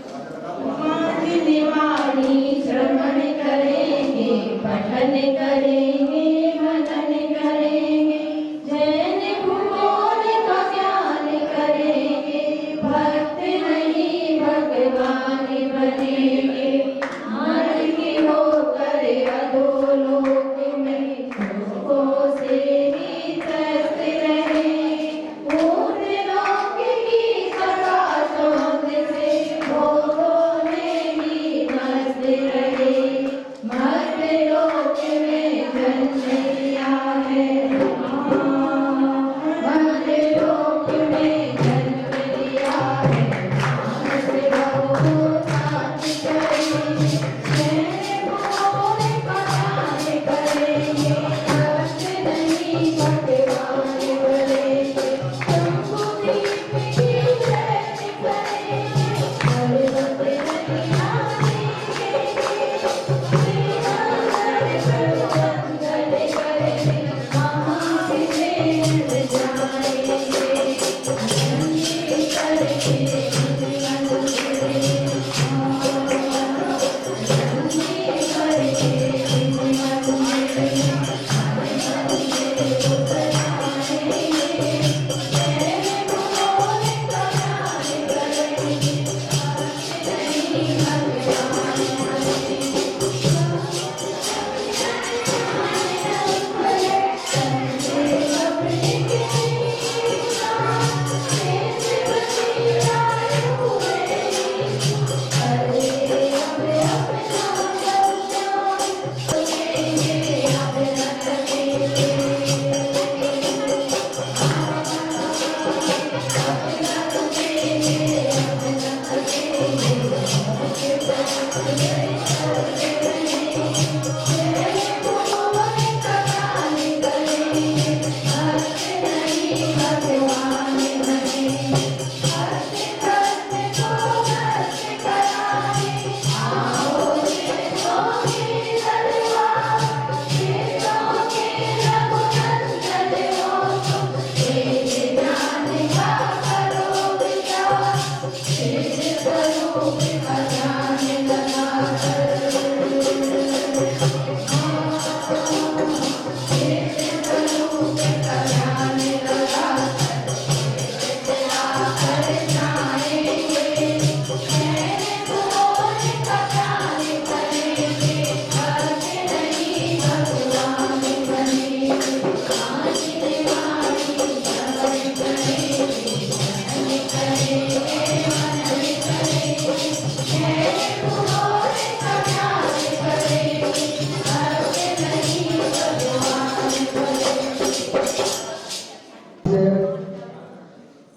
मांगने वाणी श्रवण करेंगे, पठन करेंगे, मनन करेंगे, जैन भूगोल का ज्ञान करेंगे, भक्त नहीं भगवान बनेंगे। मर की होकर अधोलोक में सुखों से ही त्रस्त रहे, पूर्ण लोक की सदा शौक से भोगों में ही मस्त रहे। मर्त्य लोक में जन्म लिया है, मर्त्य लोक में जन्म लिया है, मानस बहु साथ करेंगे, जैन भूगोल का ज्ञान करेंगे, भक्त नहीं भगवान बनेंगे। शंभुदीप की जय करेंगे, पर्वत नदियाँ सींचेंगे, श्रीनगर पर वंदन करेंगे, महाविजय जाएंगे। धन्य करके मन करेंगे, धन्य करके मन करेंगे,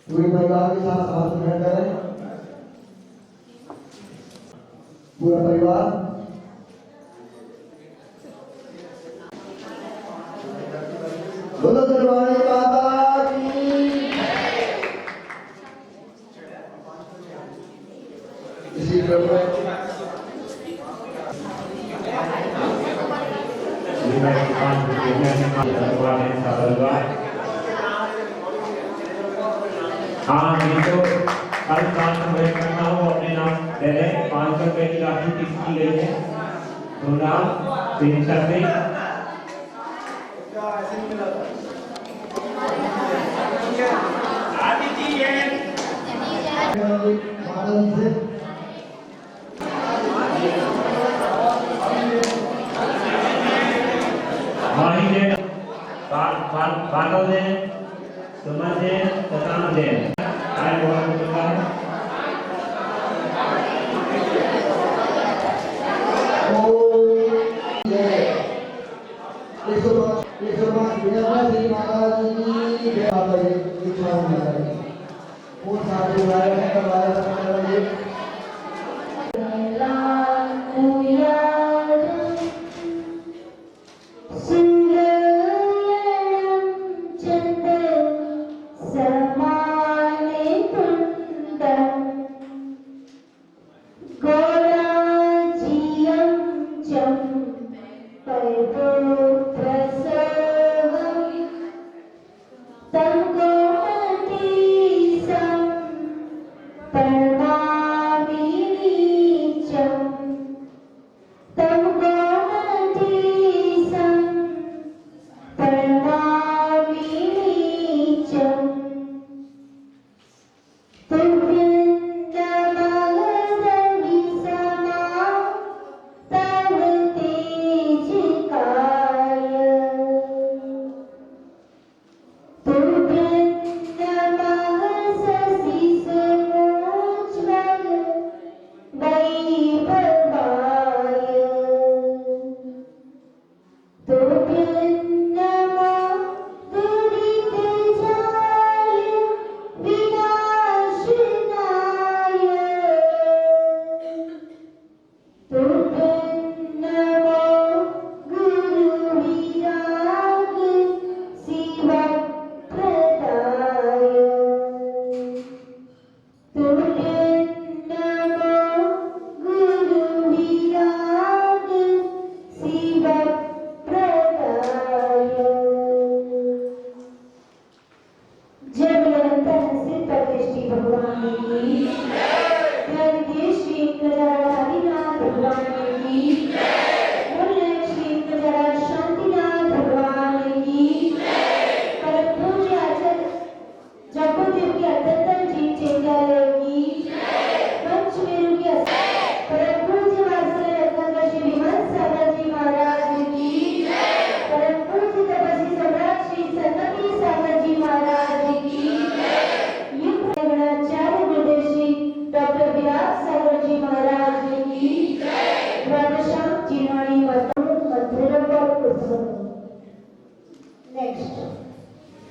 पूरे परिवार के साथ हाथ ग्रहण करें। पूरा परिवार बोलो दरबारी बाबा की। इसी क्रम हाँ जिनको हर साल वेट करना हो अपने नाम दे दें। 500 रुपए की राशि फिक्स की गई है। तो नाम पेंशन में माही दे बादल दे समझ दे पता दे आज बहुत चुका है।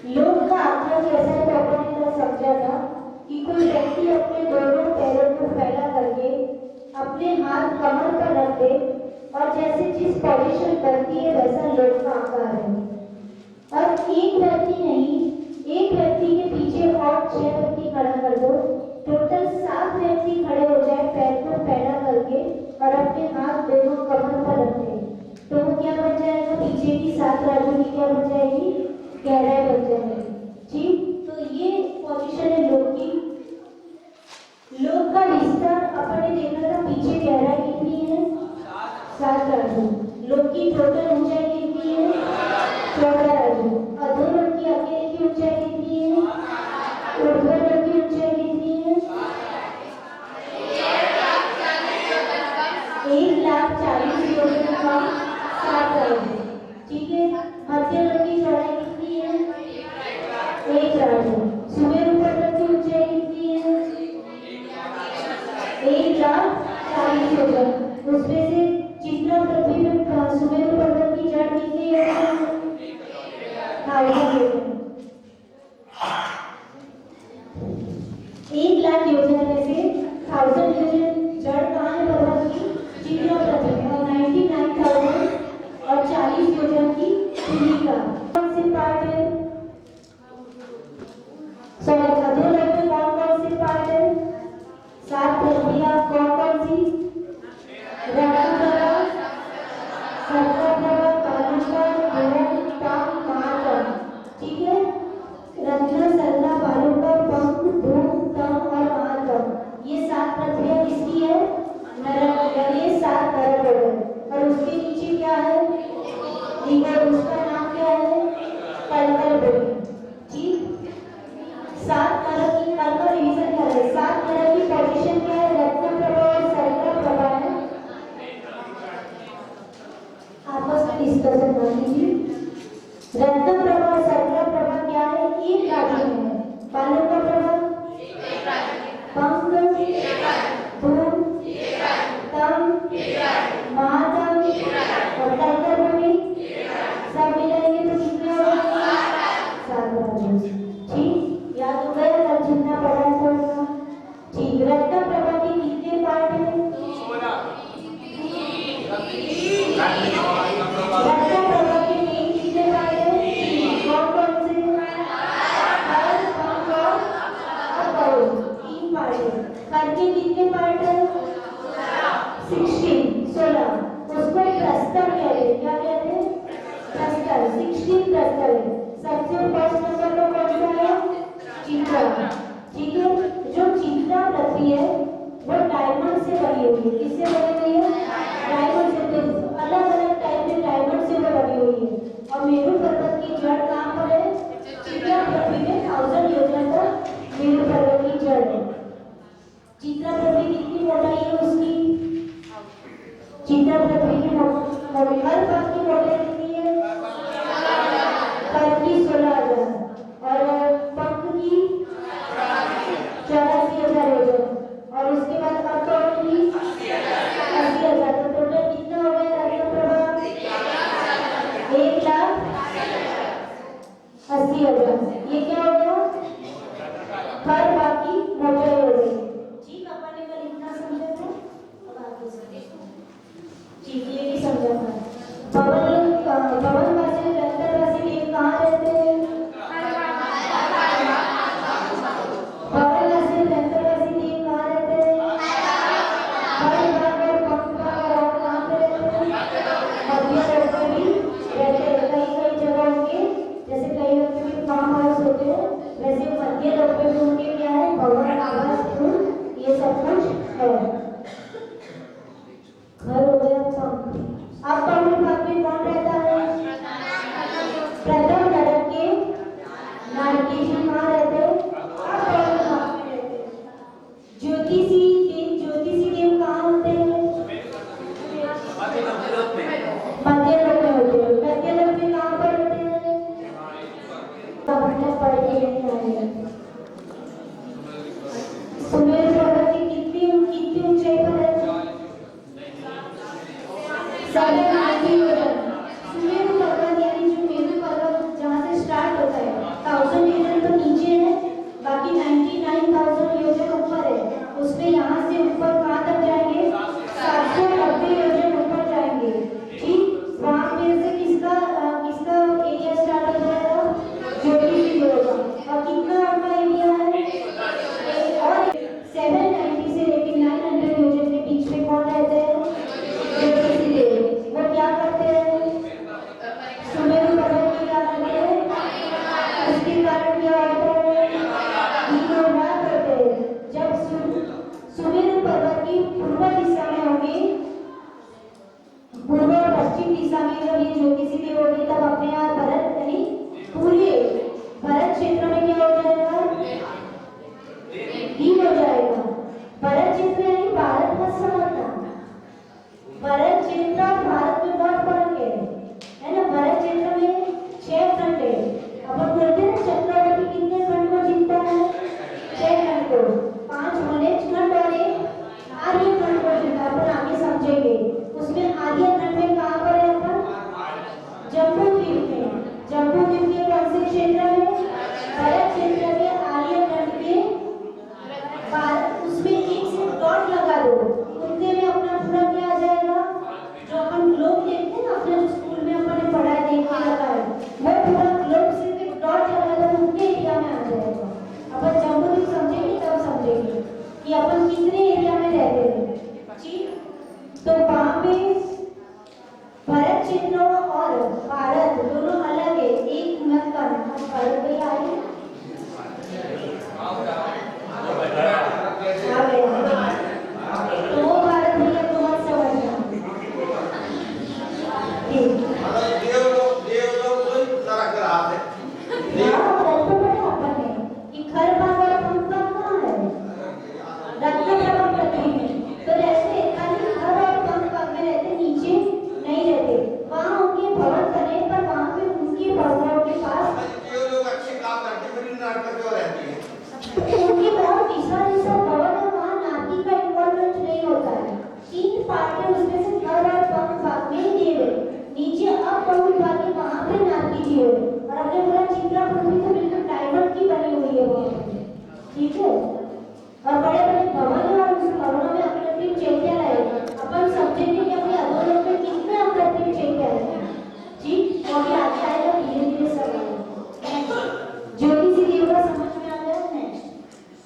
लोक का आत्मा जैसा कि आपने तो समझा था कि कोई व्यक्ति अपने दोनों पैरों को फैला करके अपने हाथ कमर पर रख दे और जैसे जिस पोजीशन बनती है वैसा लोक का आकार है। और एक व्यक्ति नहीं, एक व्यक्ति के पीछे और 6 व्यक्ति खड़ा कर दो, टोटल 7 व्यक्ति खड़े हो जाए पैर को फैला करके और अपने हाथ दोनों कमर पर रख दे, तो वो क्या बन जाएगा? पीछे की 7 राजू की क्या बन जाएगी? गहराई बन जाएगी। ठीक, तो ये पोजीशन है लोक की। लोक का विस्तार अपन ने देखा था, पीछे गहराई कितनी है? 7 राजू। लोक की टोटल ऊंचाई कितनी है? 14 राजू। अधोलोक की अकेले की ऊंचाई कितनी है? ऊर्ध्वलोक की ऊंचाई कितनी है? 1,40,000 योजन का 7 राजू। ठीक है, मध्यलोक की चौड़ाई कितनी है? 1 राजू। सुमेरु पर्वत की ऊंचाई कितनी है? 1,40,000 योजन। उसमें से चित्रा पृथ्वी में सुमेरु पर्वत की जड़ कितनी है? 1,000 योजन। 1,00,000 योजन में से 1,000 योजन जड़ कहाँ है पर्वत की? चित्रा पृथ्वी में। और 99,000 और 40 योजन की भूमिका कौन से पार्ट है? सॉरी, अधोलोक में कौन कौन से पार्ट है? 7 पृथ्वियां कौन कौन सी? रत्नप्रभा, सर्पप्रभा, बालुका, धूम, पंख, महातम। ठीक है, रत्न, सर्ला, बालुका, पंख, धूम, तम और महातम, ये 7 पृथ्वियां किसकी है? नरक। ये 7 नरक हो गए। और उसके नीचे क्या है? लिंगर, उसका नाम क्या है? कलकल। ठीक, 7 नरक की कलकल रिवीजन कर रहे हैं। 7 नरक की पोजीशन क्या है? रत्नप्रभा और सर्पप्रभा है। आपस में डिस्कशन कर लीजिए। रत्नप्रभा और सर्पप्रभा क्या है? एक राजू में है। बालुका प्रभा, पंख, धूम, तम, महातम और कलकल भूमि, सब मिलाएंगे तो कितने हो गए? 7 राजू। ठीक, याद हो गया? कल जितना पढ़ा था। ठीक, रत्नप्रभा के कितने पार्ट हैं? रत्नप्रभा के मेन कितने पार्ट हैं? कौन कौन से? हर, पंख और गरुड़, 3 पार्ट है। कर के कितने पार्ट है? 16। उसको प्रस्तर कहते हैं। क्या कहते हैं? प्रस्तर। 16 प्रस्तर है। सबसे फर्स्ट नंबर पर कौन सा है? चित्रा। ठीक है, जो चित्रा पृथ्वी है वो डायमंड से बनी हुई है। किससे बनी हुई है? डायमंड से। तो अलग अलग टाइप के डायमंड से वो बनी हुई है। और मेरू पर्वत की जड़ कहाँ पर है? चित्रा पृथ्वी में 1,000 योजन तक मेरू पर्वत की जड़ है। चित्रा पृथ्वी कितनी मोटाई है उसकी? चित्रा पृथ्वी की मोटाई, हर पग की मोटाई कितनी है? पग की 16,000 और पंख की 84,000 योजन। और उसके बाद अकौट की 80,000। तो टोटल कितना हो गया रत्नप्रभा? 1,80,000। ये क्या हो गया? हर बाकी मोटाई हो गई। ठीक, अपन ने कल इतना समझा था, अब आगे समझो। ठीक, ये भी समझा था। भवनवासी रत्नवासी देव कहाँ रहते हैं? भवनवासी रत्नवासी देव कहाँ रहते हैं? हर भाग और पंख भाग और कहाँ पे रहते हैं? मध्य लोक में भी रहते हैं। कई कई जगहों के, जैसे कई लोग के फार्म हाउस होते हैं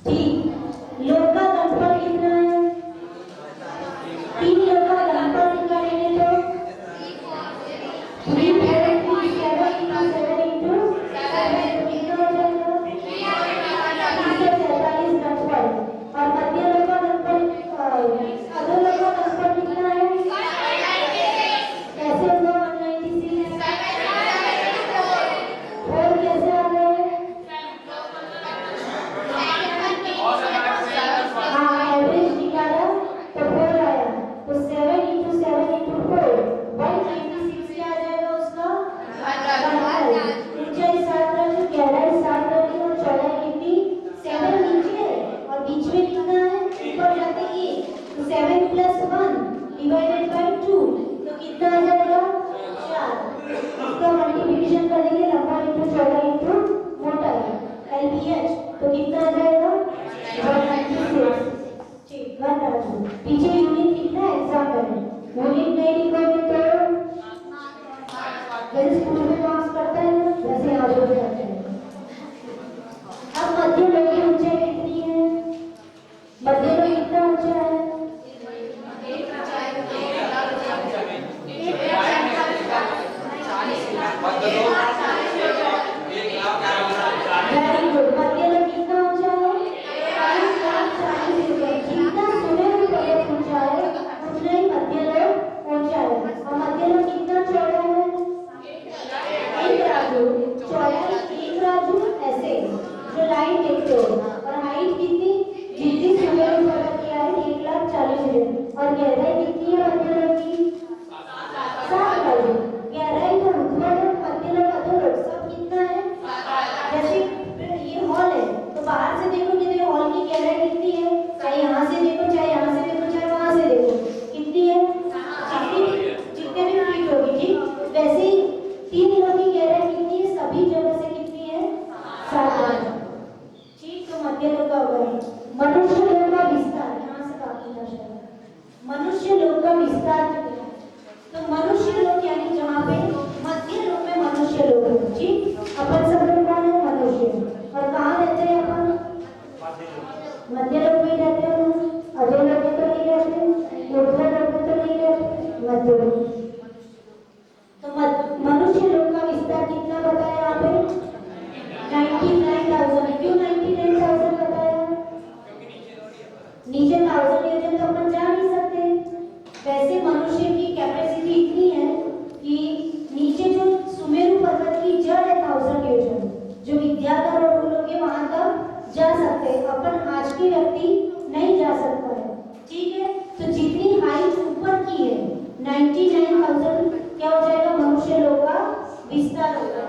ठीक। लोग का घनफल कितना है? 3 लोग का घनफल निकालेंगे तो 3 7 into 7 into 7 into 7 कितना हो जाएगा? 347 घनफल। और मध्य लोग का घनफल अधो लोग का घनफल कितना है? कैसे होगा 196? और कैसे आ गए? हाँ, एवरेज निकाला तो 4 आया, तो 7 into 7 into 4 196 क्या आ जाएगा उसका? ऊंचाई 7 रखी, गहराई 7 रखी और चौड़ाई कितनी? 7 नीचे है और बीच में कितना है? ऊपर जाते 1, तो 7 + 1 डिवाइडेड बाय 2 तो कितना आ जाएगा? 4। इसका मल्टीप्लिकेशन करेंगे लंबाई इंटू चौड़ाई इंटू मोटाई LBH तो कितना आ जाएगा? 196। ठीक, 1 पीछे यूनिट लिखना है एग्जाम में। यूनिट नहीं लिखोगे तो जैसे स्कूल में मार्क्स करता है ना वैसे यहाँ पे भी करते हैं। अब मध्य लोग की ऊंचाई कितनी है? मध्य लोग कितना ऊंचा है? Very good. मध्य लोग कितना ऊंचा है? 140 जितना सूर्य पर्वत ऊंचा है उतना ही मध्य लोग ऊंचा है। और मध्य लोग कितना चौड़ा है? 1 राजू। चौड़ाई 1 राजू ऐसे जो लाइन देखते हो। और हाइट कितनी? जितनी सूर्य पर्वत की हाइट 140,000 और गहराई कितनी है मध्य लोग की? 7 राजू। गहराई तो ऊपर मध्य लोग अधो लोग सब कितना है? जैसे ये हॉल है तो बाहर से देखोगे तो हॉल की गहराई कितनी है? चाहे यहाँ से देखो, चाहे यहाँ से देखो, चाहे वहाँ से देखो, कितनी है? जितने भी फीट होगी। ठीक, वैसे ही 3 लोग की गहराई कितनी है? सभी जगह से कितनी है? 7। ठीक, तो मध्य लोग का होगा। मनुष्य लोग का विस्तार यहाँ से काफी नशा है। मनुष्य लोग का विस्तार कितना है? तो मनुष्य लोग यानी जहाँ पे मध्य लोग में मनुष्य लोग हैं। ठीक, अपन सब लोग कौन है? मनुष्य। और कहाँ रहते हैं अपन? मध्य लोग में रहते हैं। अधो लोग में तो नहीं रहते, ऊर्ध्व लोग में तो नहीं रहते, मध्य लोग। तो मनुष्य लोग का विस्तार कितना बताया यहाँ पे? 99,000। क्यों 99,000 बताया? नीचे 1000 योजन तो अपन जा नहीं सकते। वैसे मनुष्य की कैपेसिटी इतनी है कि नीचे जो सुमेरु पर्वत की जड़ है 1000 योजन, जो विद्याधर और लोग के वहां तक जा सकते हैं। अपन आज की व्यक्ति नहीं जा सकता है। ठीक है, तो जितनी हाइट ऊपर की है 99,000 क्या हो जाएगा? मनुष्य लोग का विस्तार होगा।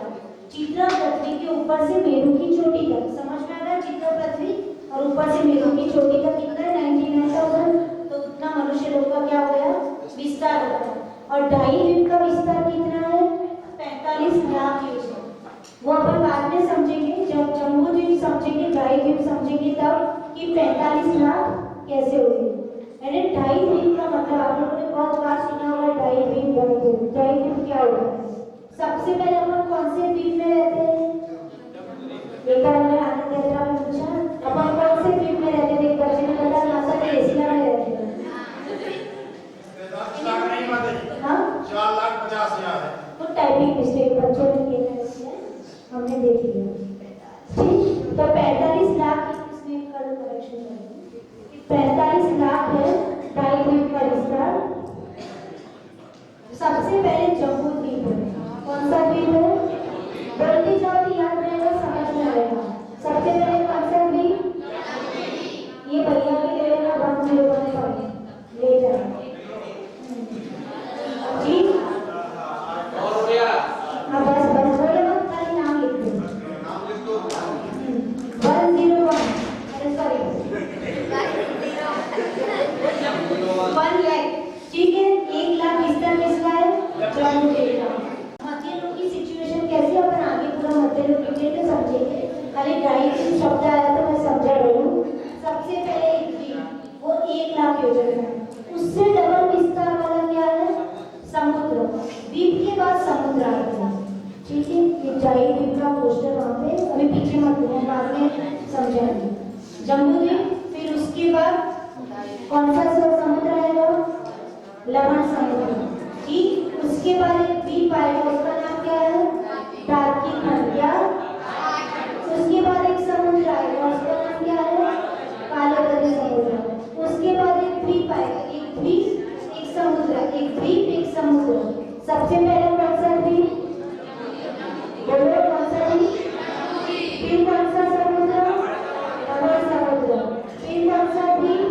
चित्रा पृथ्वी के ऊपर से मेरु की चोटी तक, समझ में आ रहा है? चित्रा पृथ्वी और ऊपर से मेरु की चोटी तक कितना है? 99,000। तो उतना मनुष्य लोग का क्या हो गया? विस्तार हो गया। और ढाई द्वीप का विस्तार कितना है? 45 लाख योजन। वो अपन बाद में समझेंगे, जब जम्बू द्वीप समझेंगे, ढाई द्वीप समझेंगे तब कि 45 लाख कैसे हुए। यानी ढाई द्वीप का मतलब आप लोगों ने बहुत बार सुना होगा, ढाई द्वीप, ढाई द्वीप। ढाई द्वीप क्या होगा? सबसे पहले अपन कौन से द्वीप में रहते हैं? एक बार हमने आनंद यात्रा में पूछा अपन कौन से द्वीप में रहते थे? एक बच्चे ने बताया नासा के एशिया में रहते हैं। हाँ, 4,50,000 है। तो टाइपिंग मिस्टेक बच्चों ने किया है, हमने देख लिया। ठीक, तो 45 लाख इसमें कल करेक्शन करेंगे। 45 लाख है ढाई द्वीप का विस्तार। सबसे पहले जम्बू द्वीप है। कौन सा द्वीप है? बोलते जाओ तो याद रहेगा, समझ में आएगा। सबसे पहले कौन सा द्वीप? ये भैया के ले लेना, 101 ले जाए। जी हाँ, बस बस बोले मत, खाली नाम लिख दो। 101, सॉरी 1 लाख। ठीक है, 1 लाख विस्तार किसका है? जम्मू द्वीप का। मध्य लोग की सिचुएशन कैसे अपन आगे पूरा मध्य लोग डिटेल में समझेंगे। खाली ढाई द्वीप शब्द आया तो मैं समझा रही हूँ। सबसे पहले एक द्वीप वो 1 लाख योजन है। उससे डबल विस्तार वाला क्या है? समुद्र। द्वीप के बाद समुद्र आते हैं। ठीक है, ये ढाई द्वीप का पोस्टर वहाँ पे, अभी पीछे मत घूमो, बाद में समझाएंगे। जम्बूद्वीप, फिर उसके बाद कौन सा समुद्र आएगा? लवण समुद्र। ठीक, उसके बाद एक द्वीप आएगा, उसका नाम क्या है? डार्की खंड। क्या? उसके बाद एक समुद्र आएगा, उसका नाम क्या है? कालोदरी समुद्र। उसके बाद एक द्वीप आएगा, एक द्वीप एक समुद्र, एक द्वीप एक समुद्र। सबसे पहले कौन सा द्वीप? बोलो कौन सा द्वीप? फिर कौन सा समुद्र? लवण समुद्र। फिर कौन सा द्वीप?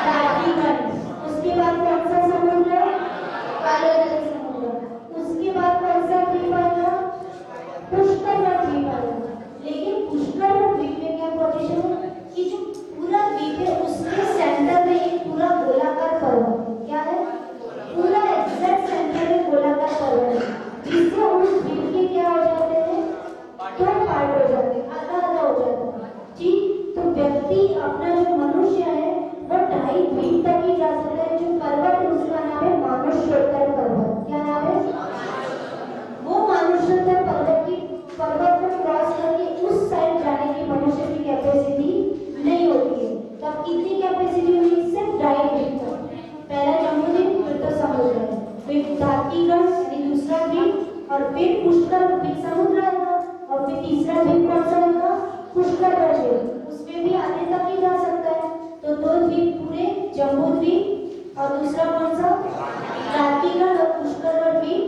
डार्की खंड। उसके बाद कौन सा समुद्र? कालोदरी समुद्र। उसके बाद कौन सा द्वीप आएगा? पुष्कर द्वीप आएगा। लेकिन पुष्कर द्वीप में क्या पोजीशन है कि जो पूरा द्वीप है उसके सेंटर में एक पूरा गोलाकार पर्वत है। क्या है? पूरा एग्जैक्ट सेंटर में गोलाकार पर्वत है, जिससे उस द्वीप के क्या हो जाते हैं? दो पार्ट हो जाते हैं, आधा आधा हो जाता है। ठीक, तो व्यक्ति अपना जो मनुष्य है वो 2.5 द्वीप तक ही जा सकता है। जो पर्वत है उसका नाम है मानुष्योत्तर पर्वत। क्या नाम है? वो मानुष्योत्तर पर्वत को क्रॉस करके उस साइड जाने की मनुष्य की कैपेसिटी नहीं होती है। तब कितनी कैपेसिटी हुई? सिर्फ 2.5 द्वीप तक। पहला जम्बूद्वीप, फिर तो समुद्र है, फिर डार्की खंड यानी दूसरा द्वीप, और फिर पुष्कर द्वीप समुद्र आएगा, और फिर तीसरा द्वीप कौन सा आएगा? पुष्कर द्वीप। उसमें भी आधे तक ही जा सकता है। तो 2 द्वीप पूरे जम्बूद्वीप, और दूसरा कौन सा? डार्की खंड और पुष्कर द्वीप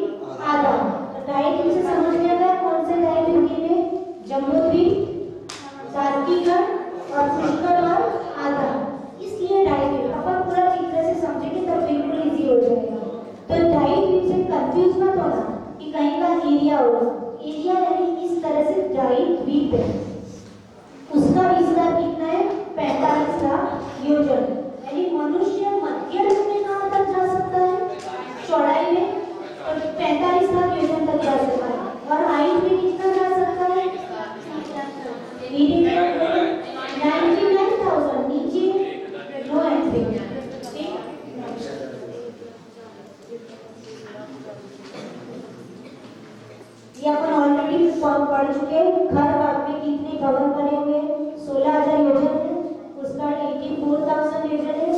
आधा। 2.5 द्वीप से समझ में आ गया कौन से 2.5 द्वीप में? जम्बूद्वीप, डार्की खंड और पुष्कर और आधा। इसलिए 2.5 द्वीप। अपन पूरा चित्र से समझेंगे तब बिल्कुल इजी हो जाएगा। तो 2.5 द्वीप से कंफ्यूज मत होना कि कहीं का एरिया होगा। एरिया यानी इस तरह से 2.5 द्वीप है, उसका विस्तार कितना है? 45 लाख योजन। यानी मनुष्य मध्य रूप में कहाँ तक जा सकता है? चौड़ाई में 45 लाख योजन तक जा सकता है, और हाइट में कितना जा सकता है? 99,000। नीचे नो एंट्री। ये अपन ऑलरेडी पढ़ चुके हैं। घर बाग में कितने भवन बने हुए हैं? 16,000 योजन है। उसका 84,000 योजन है।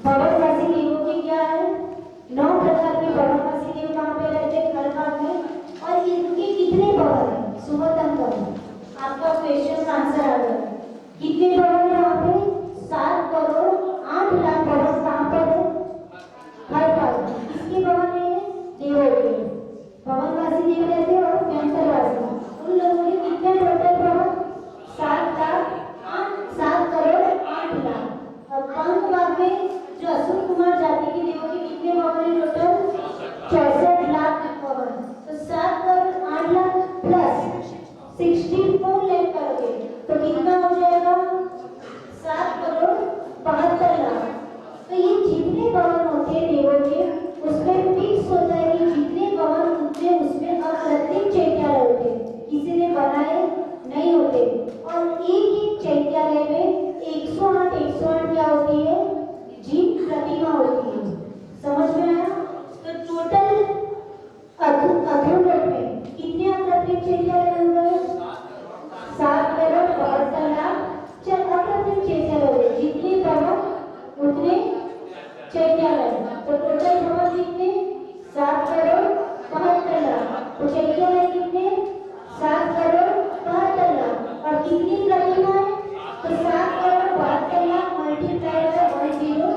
भवनवासी देवों की क्या है? 9 प्रकार के भवनवासी देव कहाँ पे रहते हैं? घर बाग में। और इनके कितने भवन है? सुमतम भवन। आपका क्वेश्चन का आंसर आ गया। कितने भवन है यहाँ पे? 7 करोड़ 8 लाख भवन कहाँ पर है? घर बाग। किसके भवन है? देवों के। भवनवासी देव रहते हैं और व्यंतरवासी। उन लोगों के कितने टोटल भवन? 7 करोड़ 8 लाख। और पंखवाग में जो असुर कुमार जाति के देवों के कितने भवन है टोटल? 64 लाख भवन। तो 7 करोड़ 8 लाख प्लस 64 लाख करोगे तो कितना हो जाएगा? 7 करोड़ 72 लाख। तो ये जितने भवन होते हैं देवों के, उसमें फिक्स होता है कि जितने भवन उतने उसमें अकृत्रिम चैत्यालय होते हैं, किसी ने बनाए नहीं होते। और एक चैत्यालय में 108 क्या होती है? जीव प्रतिमा होती है। समझ में आया? तो टोटल अधोलोक में कितने अकृत्रिम चैत्यालय होंगे? 7 करोड़ 72 लाख अकृत्रिम चैत्यालय होंगे। जितने भवन उतने चैत्यालय। तो टोटल भवन कितने? 7 करोड़ 72 लाख। तो चैत्यालय कितने? 7 करोड़ 72 लाख। और कितनी प्रतिमा है? तो 7 करोड़ 72 लाख मल्टीप्लाई बाय 108।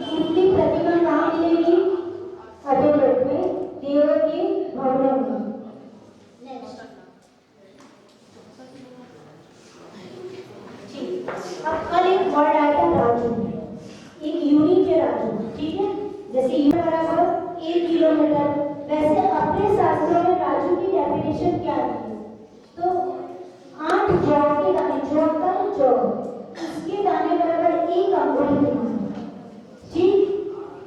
कितनी प्रतिमा कहाँ मिलेगी? अधोलोक में, देवों के भवनों में। नेक्स्ट। ठीक, अब कल एक वर्ड आया था राजू, एक यूनिट है राजू। ठीक है, जैसे यूनिट बराबर 1 किलोमीटर। वैसे अपने शास्त्रों में राजू की डेफिनेशन क्या है? तो 8 जौ के दाने, जौ का जौ, इसके दाने बराबर 1 अंगुल है। ठीक,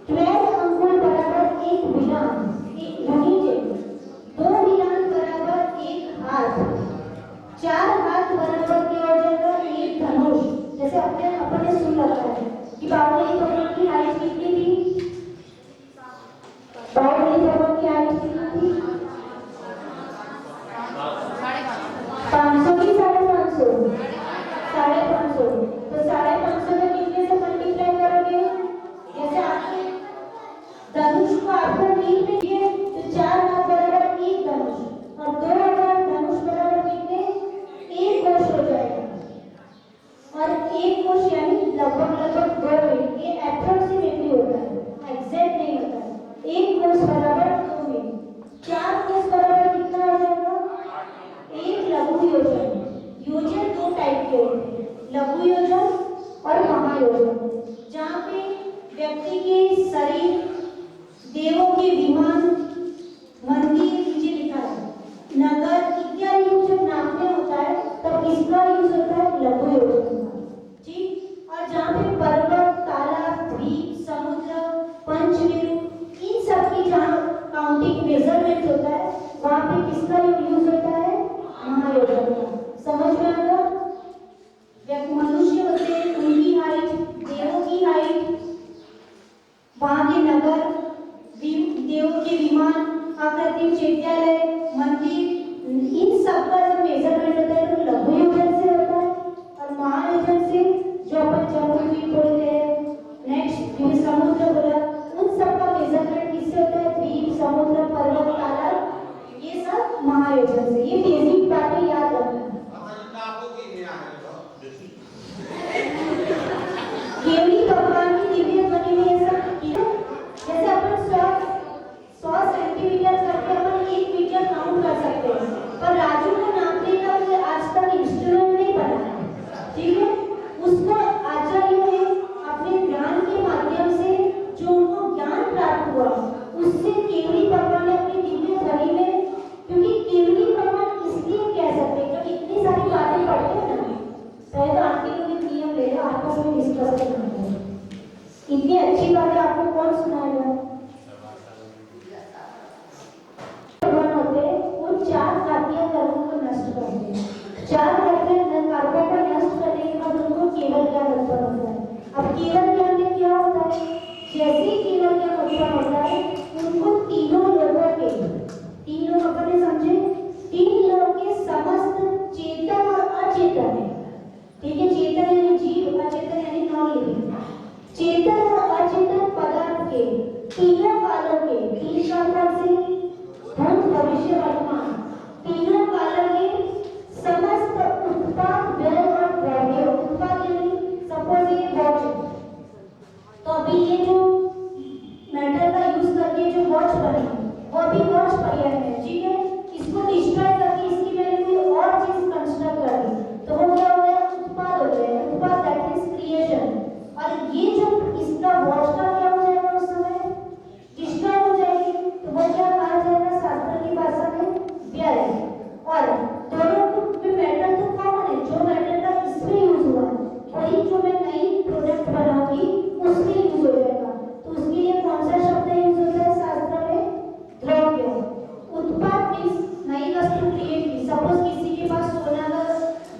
12 अंगुल बराबर 1 विराम, एक धनुष है। 2 विराम बराबर 1 हाथ, 4 हाथ बराबर क्या हो जाएगा? 1 धनुष। जैसे अपने सुन रखा है कि बाहुबली भवन की हाइट कितनी थी? बाहुबली भवन की हाइट कितनी थी? 500 की 550? योजन। योजन दो टाइप के होते हैं, लघु योजन और महायोजन, जहाँ पे व्यक्ति के शरीर, देवों के विमान, मंदिर, नीचे लिखा है नगर इत्यादि को जब नापने होता है तब इसका यूज होता है लघु योजन का, ठीक। और जहाँ पे पर्वत, तालाब, द्वीप, समुद्र, पंचमेरु, इन सब की जहाँ काउंटिंग मेजरमेंट होता है वहाँ पे किसका यूज होता है, महायोजन का। समझ में आएगा? मनुष्य होते हैं, उनकी हाइट, देवों की हाइट, वहाँ के नगर, देवों के विमान, आकृतिक चैत्यालय, मंदिर, इन सब का जब मेजरमेंट होता है तो लघु योजन से होता है। और महायोजन से जो अपन जम्बूद्वीप बोलते हैं, नेक्स्ट समुद्र बोला, उन सब का मेजरमेंट किससे होता है, द्वीप, समुद्र, पर्वत, तालाब, ये सब महायोजन से। ये बेसिक बातें याद रखना। केवली भगवान की दिव्य ध्वनि में ये सब किया, जैसे अपन 100 सेंटीमीटर करके अपन 1 मीटर काउंट कर सकते हैं, पर राजू को नापने का कोई आज तक इंस्ट्रूमेंट नहीं बनाया, ठीक है। उसको आचार्य ने अपने ज्ञान के माध्यम से जो उनको ज्ञान प्राप्त हुआ उससे केवली भगवान ने अपनी दिव्य ध्वनि में, क्योंकि केवली भगवान इसलिए कह सकते हैं क्योंकि इतनी सारी बातें पढ़ते हैं ना, पहले तो आंटी लोग एक नियम ले लो, आपस में डिस्कस करना है। इतनी अच्छी बातें आपको कौन सुनाएगा? भगवान होते हैं, वो 4 घातीय कर्मों को नष्ट करते हैं। 4 घातीय कर्मों को नष्ट करने के बाद उनको केवल ज्ञान उत्पन्न होता है। अब केवल ज्ञान में क्या होता है? जैसे ही केवल ज्ञान उत्पन्न होता है उनको तीनों लोगों के, 3 लोग अपने समझे, 3 लोगों के समस्त चेतन और अचेतन है, ठीक है। चेतन यानी जीव, अचेतन यानी नॉन लिविंग, चेतन और अचेतन पदार्थ के तीनों कालों के, 3 काल से भूत, भविष्य, वर्तमान, तीनों कालों के समस्त उत्पाद, व्यय और द्रव्य। उत्पाद यानी सपोज ये वॉच, तो अभी ये जो मेटल का यूज करके जो वॉच बनी वो भी वॉच पर्याय है, ठीक है। इसको डिस्ट्रॉय करके इसकी मैंने कोई और चीज कंस्ट्रक्ट कर दी तो वो क्या हो गया, उत्पाद हो गया। उत्पाद दैट इज क्रिएशन। और ये जो इसका वॉच का क्या हो जाएगा, उस समय डिस्ट्रॉय हो जाएगी, तो वो क्या कहा जाएगा शास्त्र की भाषा में, व्यय। और दोनों में मेटल तो कॉमन है, जो मेटल का इसमें यूज हुआ वही जो मैं नई प्रोडक्ट बनाऊंगी उसमें यूज हो जाएगा। तो उसके लिए कौन सा शब्द यूज होता है शास्त्र में, द्रव्य। उत्पाद मींस नई वस्तु क्रिएट की। सपोज किसी के पास सोना का,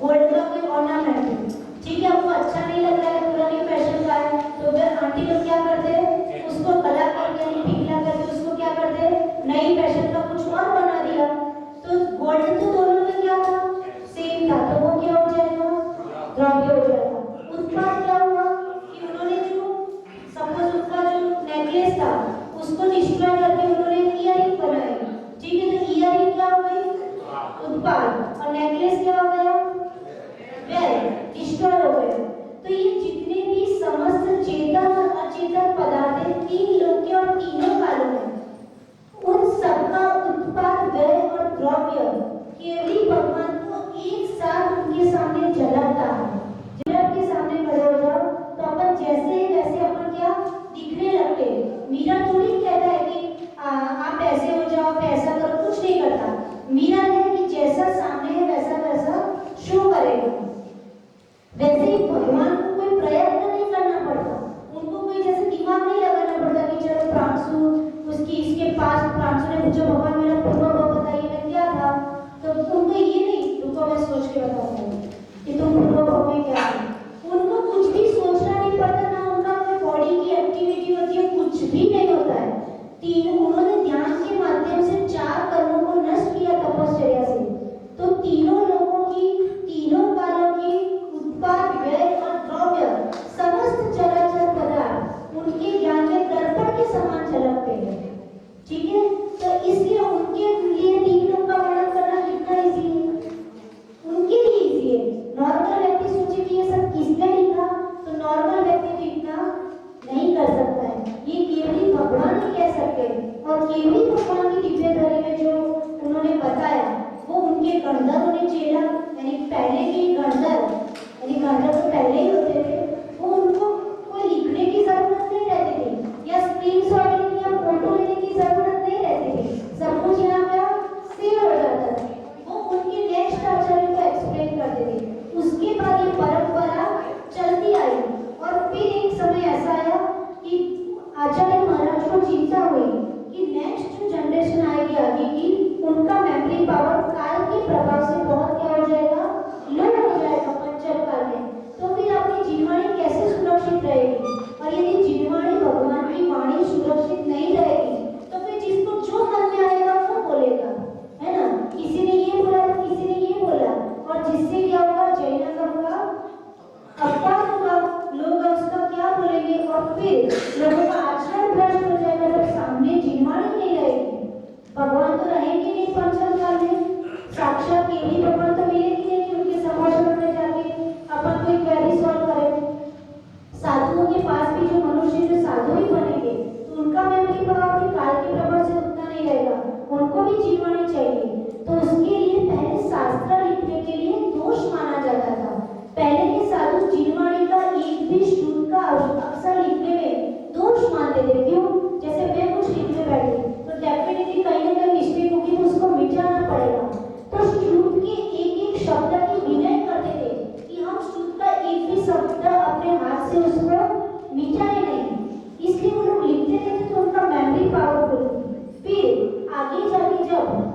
गोल्ड का कोई ऑर्नामेंट है, ठीक है, वो अच्छा नहीं लग रहा है, पुरानी फैशन का है, तो फिर आंटी लोग क्या करते हैं, उसको कला करके यानी पिघला करके उसको क्या करते हैं, नई फैशन का कुछ और बना दिया। तो गोल्ड तो दोनों में क्या था, सेम था, तो वो क्या हो जाएगा, द्रव्य हो जाएगा। उत्पाद क्या हुआ कि उन्होंने जो सपोज उसका जो नेकलेस था उसको डिस्ट्रॉय करके उन्होंने इयररिंग बनाई, ठीक है। तो इयररिंग क्या हो गई, उत्पाद, और नेकलेस क्या हो गया, व्यय, डिस्ट्रॉय हो गया। तो ये जितने भी समस्त चेतन और अचेतन पदार्थ हैं, 3 लोक के और तीनों कालों में, उन सबका उत्पाद, व्यय और द्रव्य केवली भगवान को एक साथ उनके सामने झलकता है। जब आपके सामने खड़े हो जाओ तो अपन जैसे वैसे अपन क्या दिखने लगते हैं। मीरा थोड़ी कहता है कि आप ऐसे हो जाओ, आप ऐसा करो, कुछ नहीं करता। मीरा है कि जैसा सामने है वैसा वैसा शो करेगा। वैसे ही भगवान को कोई प्रयत्न नहीं करना पड़ता, उनको कोई जैसे दिमाग नहीं लगाना पड़ता कि चलो प्रांशु उसकी इसके पास प्रांशु ने पूछा भगवान मेरा पूर्व भाव बताइए मैं क्या था, तो उनको ये नहीं, रुको मैं सोच के बताता हूँ कि तुम पूर्व भाव में क्या थे। उनको कुछ भी सोचना नहीं पड़ता, ना उनका कोई बॉडी की एक्टिविटी होती है, कुछ भी नहीं होता है। उन्होंने ध्यान के माध्यम से 4 कर्मों को नष्ट किया तपश्चर्या से। तो तीनों लोगों की, तीनों कालों की उत्पाद, व्यय और द्रव्य, समस्त चराचर पदार्थ उनके ज्ञान में दर्पण के समान झलकते हैं, ठीक है। तो इसलिए उनके लिए 3 लोग का वर्णन करना कितना इजी है, उनके लिए इजी यानी गंधर्व तो पहले ही होते थे, वो उनको कोई लिखने की जरूरत नहीं रहती थी या स्क्रीनशॉट या फोटो लेने की जरूरत नहीं रहती थी, सब कुछ यहाँ पे सेव हो जाता था। वो उनके नेक्स्ट आचार्य को एक्सप्लेन करते थे। उसके बाद ये परंपरा चलती आई और फिर एक समय ऐसा आया कि आचार्य महाराज को चिंता हुई कि नेक्स्ट जो जनरेशन आएगी आगे की, उनका मेमोरी पावर काल के प्रभाव से बहुत क्या हो जाएगा, लो हो जाएगा पंचम काल में। तो फिर अपनी जीववाणी कैसे सुरक्षित रहेगी? और यदि जीववाणी भगवान की वाणी सुरक्षित नहीं रहेगी तो फिर जिसको जो मन में आएगा वो बोलेगा, है ना। किसी ने ये बोला तो किसी ने ये बोला, और जिससे क्या होगा, जैनिज्म होगा, अपवाद होगा, लोग उसका क्या बोलेंगे और फिर लोगों का आचरण भ्रष्ट हो जाएगा जब सामने जीववाणी नहीं रहेगी। भगवान तो रहेंगे नहीं पंचम काल में, साक्षात केवली भगवान तो मिलेगी नहीं कि उनके संभाषण में जाके अपन कोई क्वेरी सॉल्व करें। साधुओं के पास भी जो मनुष्य जो साधु ही बनेंगे तो उनका मेमोरी पावर भी काल के प्रभाव से उतना नहीं रहेगा, उनको भी जीववाणी चाहिए। तो उसके लिए पहले शास्त्र लिखने के लिए दोष माना जाता था। पहले के साधु जीववाणी का एक भी शुद्ध का अक्षर लिखने में दोष मानते थे। क्यों? जैसे मैं कुछ लिखने बैठी तो डेफिनेटली कहीं ना कहीं मिस्टेक होगी तो उसको मिटाना पड़ेगा। तो शुद्ध के एक एक शब्द की विनय करते थे कि हम शुद्ध का एक भी शब्द अपने हाथ से उसको मिटाए नहीं। इसलिए वो लोग लिखते थे तो उनका मेमोरी पावरफुल। फिर आगे जाके जब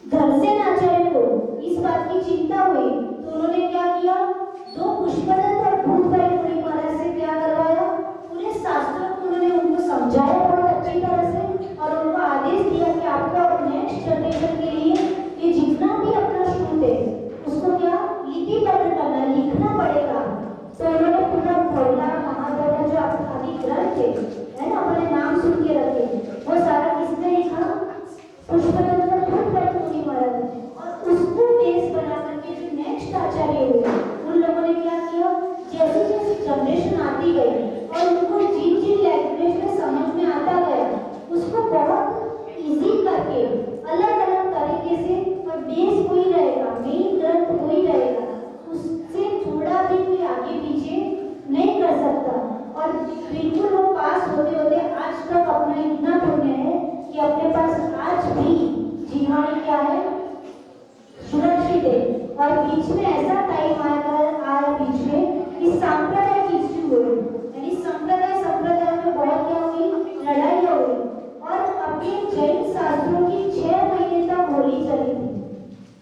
धनसेन आचार्य को इस बात की चिंता हुई तो उन्होंने क्या किया, दो पुष्पदत्त और भूतभाई मुनि महाराज से क्या करवाया, पूरे शास्त्रों को उन्होंने उनको समझाया बहुत अच्छी तरह से और उनको आदेश दिया कि आपका नेक्स्ट जनरेशन के लिए ये जितना भी अपना शुद्ध है उसको क्या लिपिबद्ध करना, लिखना पड़ेगा। तो उन्होंने पूरा भोला महाभोला जो आदि ग्रंथ है ना, अपने नाम सुन के रखे, वो सारा किसने लिखा, पुष्पदत्त और भूतभाई मुनि महाराज। और उसको बेस बना करके जो नेक्स्ट आचार्य हुए उन लोगों ने क्या किया, जैसे जैसे जनरेशन आती गई और उनको जिन जिन लैंग्वेज में समझ में आता गया उसको बहुत इजी करके अलग अलग तरीके से, और बेस वही रहेगा, मेन ग्रंथ वही रहेगा, उससे थोड़ा भी कोई आगे पीछे नहीं कर सकता। और बिल्कुल वो पास होते होते आज तक अपना इतना पुण्य है कि अपने पास आज भी जीववाणी क्या है, सुरक्षित है। और बीच में ऐसा टाइम आया बीच में कि सांप्रदायिक इश्यू हुए, यानी संप्रदाय में बहुत क्या हुई, लड़ाई हो गई और अपने जैन शास्त्रों की 6 महीने तक होली चली थी।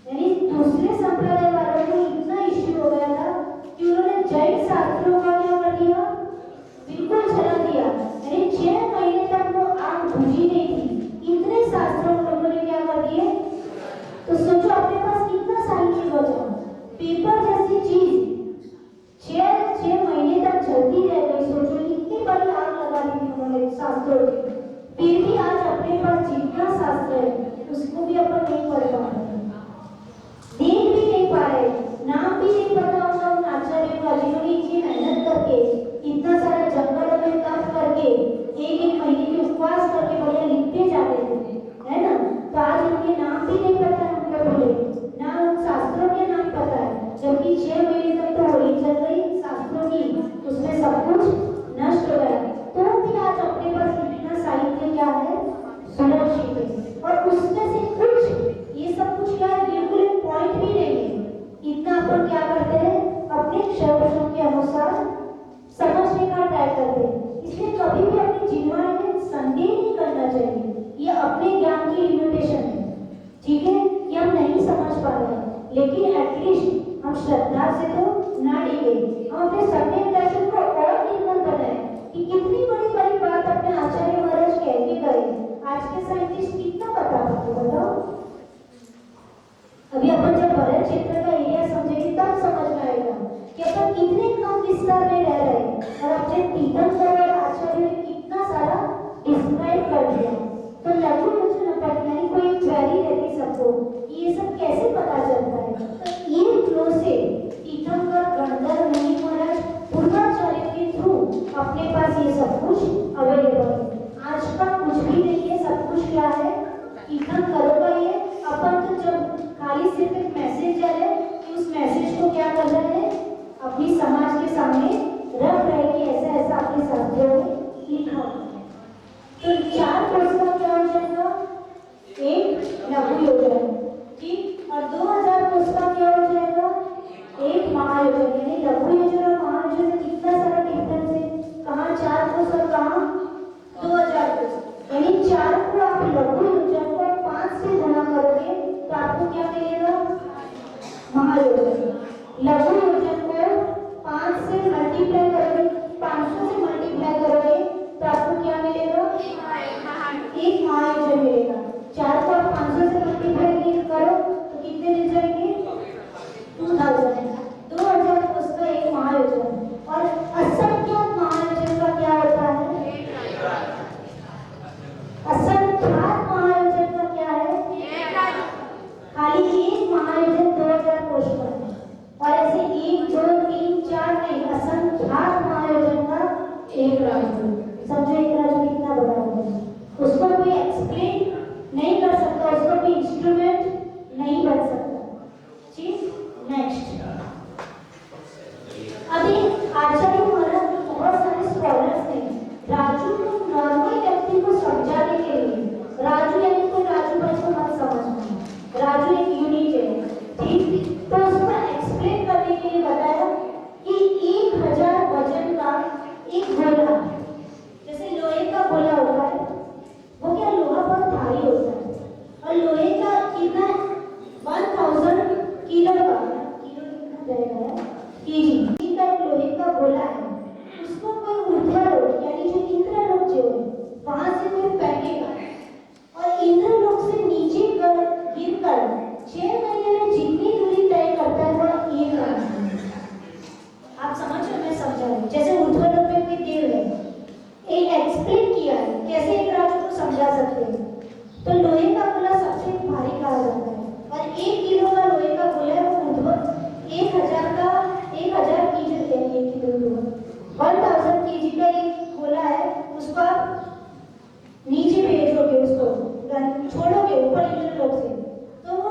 यानी दूसरे संप्रदाय वालों को इतना इश्यू हो गया था कि उन्होंने जैन शास्त्रों का क्या कर दिया, बिल्कुल जला दिया। यानी 6 महीने तक वो आग बुझी नहीं थी, इतने शास्त्रों लोगों ने क्या कर दिए। तो सोचो अपने पास कितना साहित्य बचा, पेपर जैसी चीज 6 महीने तक जलती रह गई। सोचो इतनी बड़ी आग लगा दी थी उन्होंने शास्त्रों की, फिर भी आज अपने पास जितना शास्त्र है उसको भी अपन नहीं पढ़ पा रहे, देख भी नहीं पा रहे, नाम भी नहीं पता होगा उन आचार्यों का जिन्होंने इतनी मेहनत करके, इतना सारा जंगलों में तप करके, एक महीने के उपवास करके बढ़िया लिखते जाते थे, है ना। तो आज उनके नाम भी नहीं पता है, उनको बोले ना उन शास्त्रों के नाम पता है, जबकि 6 महीने तक तो होली चल गई शास्त्रों की, उसमें सब कुछ नष्ट हो गया। तो भी आज अपने पास इतना साहित्य क्या है, सुरक्षित है। और उसमें से कुछ ये सब कुछ क्या है, बिल्कुल एक पॉइंट भी नहीं है। इतना अपन क्या करते हैं, अपने क्षमता के अनुसार समझने का ट्राई करते हैं। इसलिए कभी भी अपनी जीववाणी में संदेह नहीं करना चाहिए, ये अपने ज्ञान की लिमिटेशन है, ठीक है, कि हम नहीं समझ पा रहे हैं, लेकिन एटलीस्ट हम श्रद्धा से तो ना डिगे, हम अपने सम्यक दर्शन को और निर्मल बनाए कि कितनी बड़ी बड़ी बात अपने आचार्य महाराज कह के गए। आज के साइंटिस्ट कितना बता पाते, बताओ। अभी अपन जब भरत क्षेत्र का एरिया समझेंगे तब समझ में आएगा कि अपन कितने कम विस्तार में रह रहे हैं और अपने तीर्थंकर और आचार्य ने कितना सारा डिस्क्राइब कर दिया। तो लघु वचन यानी कोई क्वेरी रहती सबको, ये सब कैसे पता चलता है, तो ये फ्लो से तीर्थंकर गंधर्व मुनि महाराज पूर्वाचार्य के थ्रू अपने पास ये सब कुछ अवेलेबल है। आज का कुछ भी नहीं है, सब कुछ क्या है, तीर्थंकरों का ये। अपन तो जब खाली सिर्फ एक मैसेज जा रहे क्या कर रहे हैं, अपनी समाज के सामने रख रहे कि ऐसा ऐसा अपने शास्त्रों में लिखा हुआ है। तो 4 कोष का क्या हो जाएगा, एक लघु योजना, ठीक, और 2000 कोष का क्या हो जाएगा, एक महायोजन। यानी लघु योजना और महायोजन में कितना सारा डिफरेंस है, कहाँ 4 कोष और कहाँ 2000 कोष। यानी 4 को आप लघु योजना को 5 से गुणा करोगे तो आपको क्या मिलेगा, महायोजन। लघु योजन को 5 से मल्टीप्लाई करोगे, 500 से मल्टीप्लाई करोगे तो आपको क्या मिलेगा, एक महायोजन मिलेगा। 4 को आप 500 से मल्टीप्लाई करो तो कितने मिल जाएंगे, 2000 को उसका एक महायोजन। और असंख्यात महायोजन का क्या होता है, असंख्यात महायोजन का क्या है, खाली एक महायोजन 2000 कोष पर है। और ऐसे 1 2 3 4 नहीं, असंख्यात महायोजन का एक राजू। समझो एक राजू कितना बड़ा होगा, उसको कोई एक्सप्लेन नहीं कर सकता, उसको कोई इंस्ट्रूमेंट नहीं बन सकता। ठीक, नेक्स्ट। अभी आचार्य महाराज बहुत सारे स्कॉलर्स ने राजू को नॉर्मल व्यक्ति को समझाने के लिए, राजू यानी कोई राजू भाई को मत समझना, राजू एक यूनिट है, ठीक, तो उसको एक्सप्लेन करने के लिए बताया कि 1000 वजन का एक गोला, जैसे लोहे का गोला होता है, वो क्या लोहा बहुत भारी होता है, और लोहे का कितना 1000 किलो का, किलो कितना रहेगा, केजी का एक लोहे का गोला है, उसको कोई ऊर्ध्वारोह यानी जो इंद्रलोक जो है वहां से कोई फेंकेगा और इंद्रलोक से नीचे गिरकर 6 महीने में जितनी दूरी तय करता है वो एक राजू है। आप समझ रहे हो, मैं समझा रही हूँ। जैसे ऊर्ध्वारोह पे कोई देव है, एक एक्सप्लेन किया है कैसे एक राजू को समझा सकते हैं। तो लोहे का गोला सबसे भारी कहा जाता है, और 1 किलो का लोहे का गोला है वो ऊर्ध्व 1000 केजी है, 1 किलो 1000 केजी का एक गोला है, उसको आप नीचे भेजोगे, उसको छोड़ोगे ऊपर इंद्रलोक से, तो वो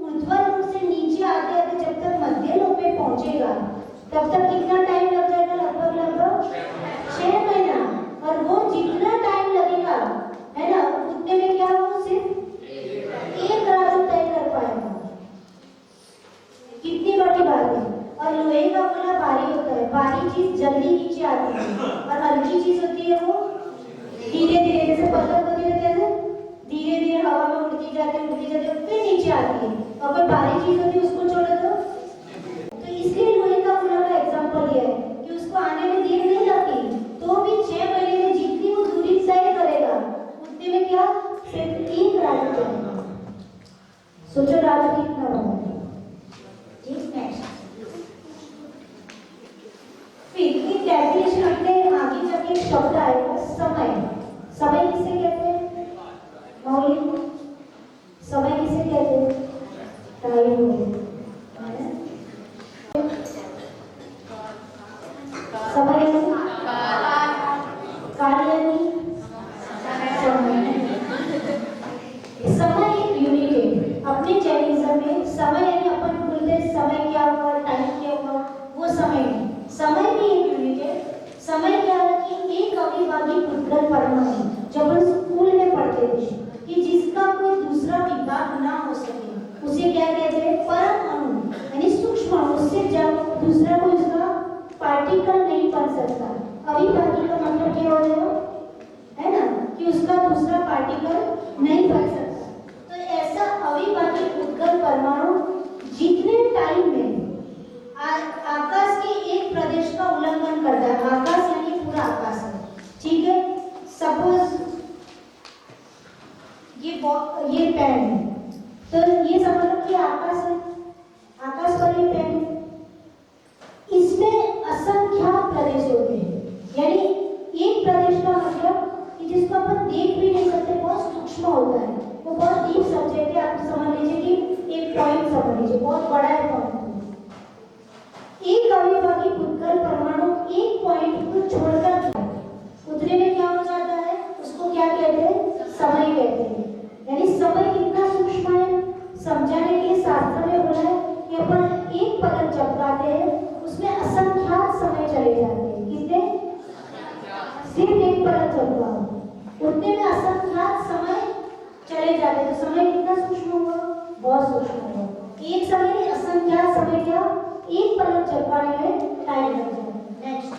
ऊर्ध्वलोक से नीचे आते आते जब तक मध्य लोक में पहुंचेगा तब तक कितना टाइम लग जाएगा, लगभग 6 महीना। और वो जितना टाइम लगेगा है ना, उतने में क्या वो सिर्फ एक राजू तय कर पाएगा। कितनी बड़ी बात है। और लोहे का गोला भारी होता है, भारी चीज जल्दी नीचे आती है, और हल्की चीज होती है वो धीरे धीरे, जैसे पतंग होती है कैसे धीरे धीरे हवा में उड़ती जाती फिर नीचे आती है, और कोई भारी चीज होती है उसको छोड़ो तो इसलिए लोहे का गोला का एग्जांपल दिया है कि उसको आने में देर नहीं लगती, तो भी 6 महीने में जितनी वो दूरी तय करेगा उतने में क्या सिर्फ 3 राजू करेगा। सोचो राजू कितना बड़ा है। ठीक, नेक्स्ट। फिर एक डेफिनेशन अपने आगे जाके एक शब्द आएगा, समय। समय किसे कहते हैं, मौलिक समय किसे कहते हैं, टाइम। समय कार्य नहीं, समय एक यूनिट है। अपने जैनिज्म में समय यानी अपन बोलते हैं समय क्या हुआ, टाइम क्या हुआ, वो समय नहीं, समय भी एक यूनिट है। समय क्या है कि एक अविभाज्य भूतगल परमाणु, जब हम स्कूल में पढ़ते थे कि जिसका कोई दूसरा विभाग ना हो सके उसे क्या कहते हैं, परम अणु यानी सूक्ष्म अणु, उससे जब दूसरा कोई उसका पार्टिकल नहीं बन सकता। अविभाज्य का मतलब क्या हो गया है ना, कि उसका दूसरा पार्टिकल नहीं बन सकता। तो ऐसा अविभाज्य भूतगल परमाणु जितने टाइम में आकाश के एक प्रदेश का उल्लंघन करता है, आकाश यानी पूरा आकाश है, ठीक है, सपोज ये पेन है, तो ये समझ लो कि आकाश है, आकाश पर ये पेन है, इसमें असंख्यात प्रदेश होते हैं, यानी एक प्रदेश का मतलब कि जिसको अपन देख भी नहीं सकते, बहुत सूक्ष्म होता है, वो बहुत डीप सब्जेक्ट है। आप समझ लीजिए कि एक पॉइंट समझ लीजिए, बहुत बड़ा है पॉइंट। एक अविभाज्य भूतगल परमाणु एक पॉइंट को छोड़कर उतने में क्या हो जाता है, उसको क्या कहते हैं, समय कहते हैं। यानी समय कितना सूक्ष्म है, समझाने के लिए शास्त्र में बोला है कि अपन एक पलक झपका सिर्फ एक पलक झपका उतने में असंख्यात समय चले जाते, तो समय कितना सूक्ष्म होगा, बहुत सूक्ष्म होगा। एक समय में असंख्यात समय क्या, एक पलक झपकाने में टाइम लग जाए। नेक्स्ट,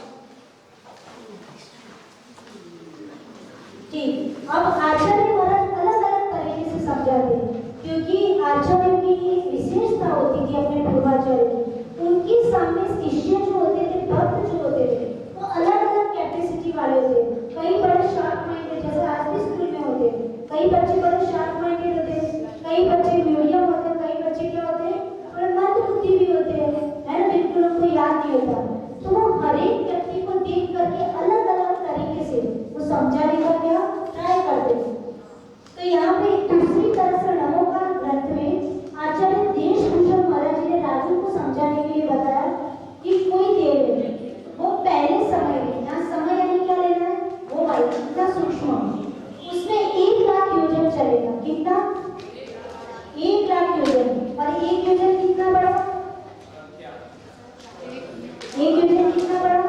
ठीक। अब आचार्य महाराज अलग अलग तरीके से समझाते हैं, क्योंकि आचार्य की एक विशेषता होती थी अपने पूर्वाचार्य की। उनके सामने शिष्य जो होते थे, भक्त जो होते थे, वो अलग अलग कैपेसिटी वाले होते हैं। कई बड़े शार्प माइंडेड, जैसे आज भी स्कूल में होते हैं, कई बच्चे बड़े शार्प माइंडेड होते हैं, कई बच्चे मीडियम होते हैं, कई बच्चे क्या होते हैं, थोड़े मंद बुद्धि भी होते हैं, है ना, बिल्कुल उनको याद नहीं होता। तो वो हर एक व्यक्ति को देख करके अलग अलग तरीके से वो समझाने का क्या ट्राई करते थे। तो यहाँ पे दूसरी तरह से नमोकार ग्रंथ में आचार्य देशभूषण महाराज जी ने राजू को समझाने के लिए बताया कि कोई देव है, वो पहले समय में, यहाँ समय यानी क्या लेना है, वो वाला कितना सूक्ष्म, उसमें 1,00,000 योजन चलेगा। कितना, 1,00,000 योजन। और एक योजन कितना बड़ा, एक योजन कितना बड़ा,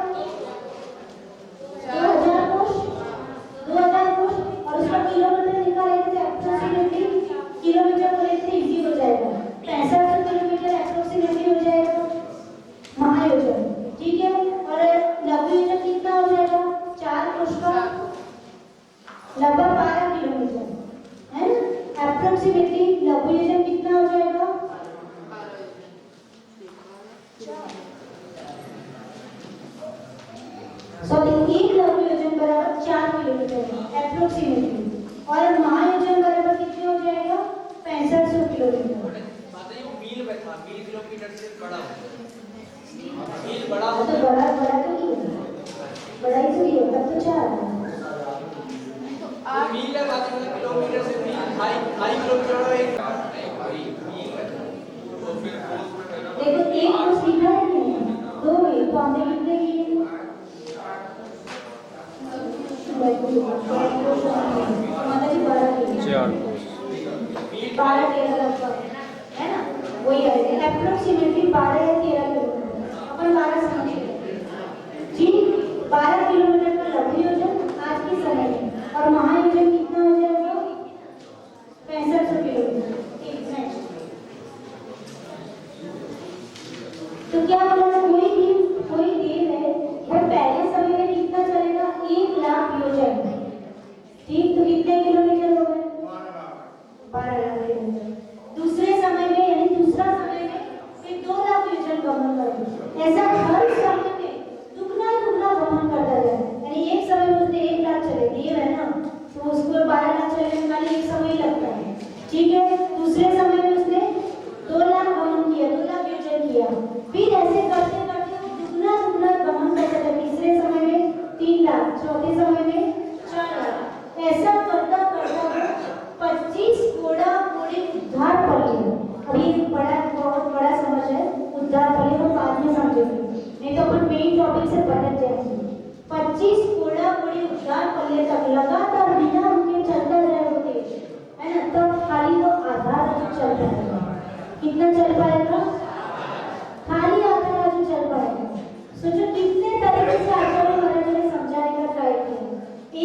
2,000 कोश, 2,000 कोश। और उसका किलोमीटर निकालेंगे तो अप्रोक्सीमेटली किलोमीटर को लेते इजी हो जाएगा, 6500 किलोमीटर अप्रोक्सीमेटली हो जाएगा महायोजन, ठीक है। और लघु योजन कितना हो जाएगा, 4 कोश का लगभग 12 किलोमीटर, है ना, अप्रोक्सीमेटली लघु योजन कितना हो जाएगा, सॉरी, एक लघु योजन बराबर 4 किलोमीटर अप्रोक्सीमेटली, और महायोजन बराबर कितने हो जाएगा, 6500 किलोमीटर। मील में था, मील किलोमीटर से बड़ा होता, मील बड़ा तो होता, बड़ा बड़ा तो नहीं है, बड़ा ही तो नहीं है, तब तो 4 है। मील है, बात है किलोमीटर से मील, 2.5 किलोमीटर और एक मील है। तो फिर देखो एक को सीधा है नहीं, 2 मील, तो हमने कितने किए, मतलब कि 12 किलोमीटर, 12 13 लगभग, है ना, वही आएगा अप्रोक्सीमेटली 12 या 13 किलोमीटर, अपन 12 समझ लेते जी। 12 किलोमीटर का लघु योजन आज के समय में, और महायोजन कितना हो जाएगा, 6500 किलोमीटर। ठीक है, तो क्या बोला, कोई देव है, वो पहले समय में कितना चलेगा, 1,00,000 योजन, ठीक। तो कितने किलोमीटर हो गए, 12,00,000 किलोमीटर। दूसरे समय में यानी दूसरा समय में फिर 2,00,000 योजन गमन करेगा। ऐसा हर समय में दुगना गमन करता जाए, यानी एक समय में उसने 1,00,000 चले, देव है ना, तो उसको 12,00,000 चलने में खाली एक समय ही लगता है, ठीक है। दूसरे समय में उसने 2,00,000 गमन किया, 2,00,000 योजन किया, फिर ऐसे करते करते वो दुगना गमन करता था। तीसरे समय में 3,00,000, चौथे समय में 4,00,000, ऐसा करता करता 25 घोड़ा घोड़े उद्धार कर लिया। अभी बहुत बड़ा समझ है, उद्धार कर लिया, वो बाद में समझेंगे, नहीं तो अपन मेन टॉपिक से भटक जाएंगे। 25 घोड़ा घोड़े उद्धार कर लिया तक लगातार बिना रुके चलता रहे वो देश, है ना, तो खाली वो आधा राजू चल पाएगा। कितना चल पाएगा, खाली आधा राजू चल पाएगा। सोचो कितने तरीके से आचार्य महाराज ने समझाने का ट्राई किया।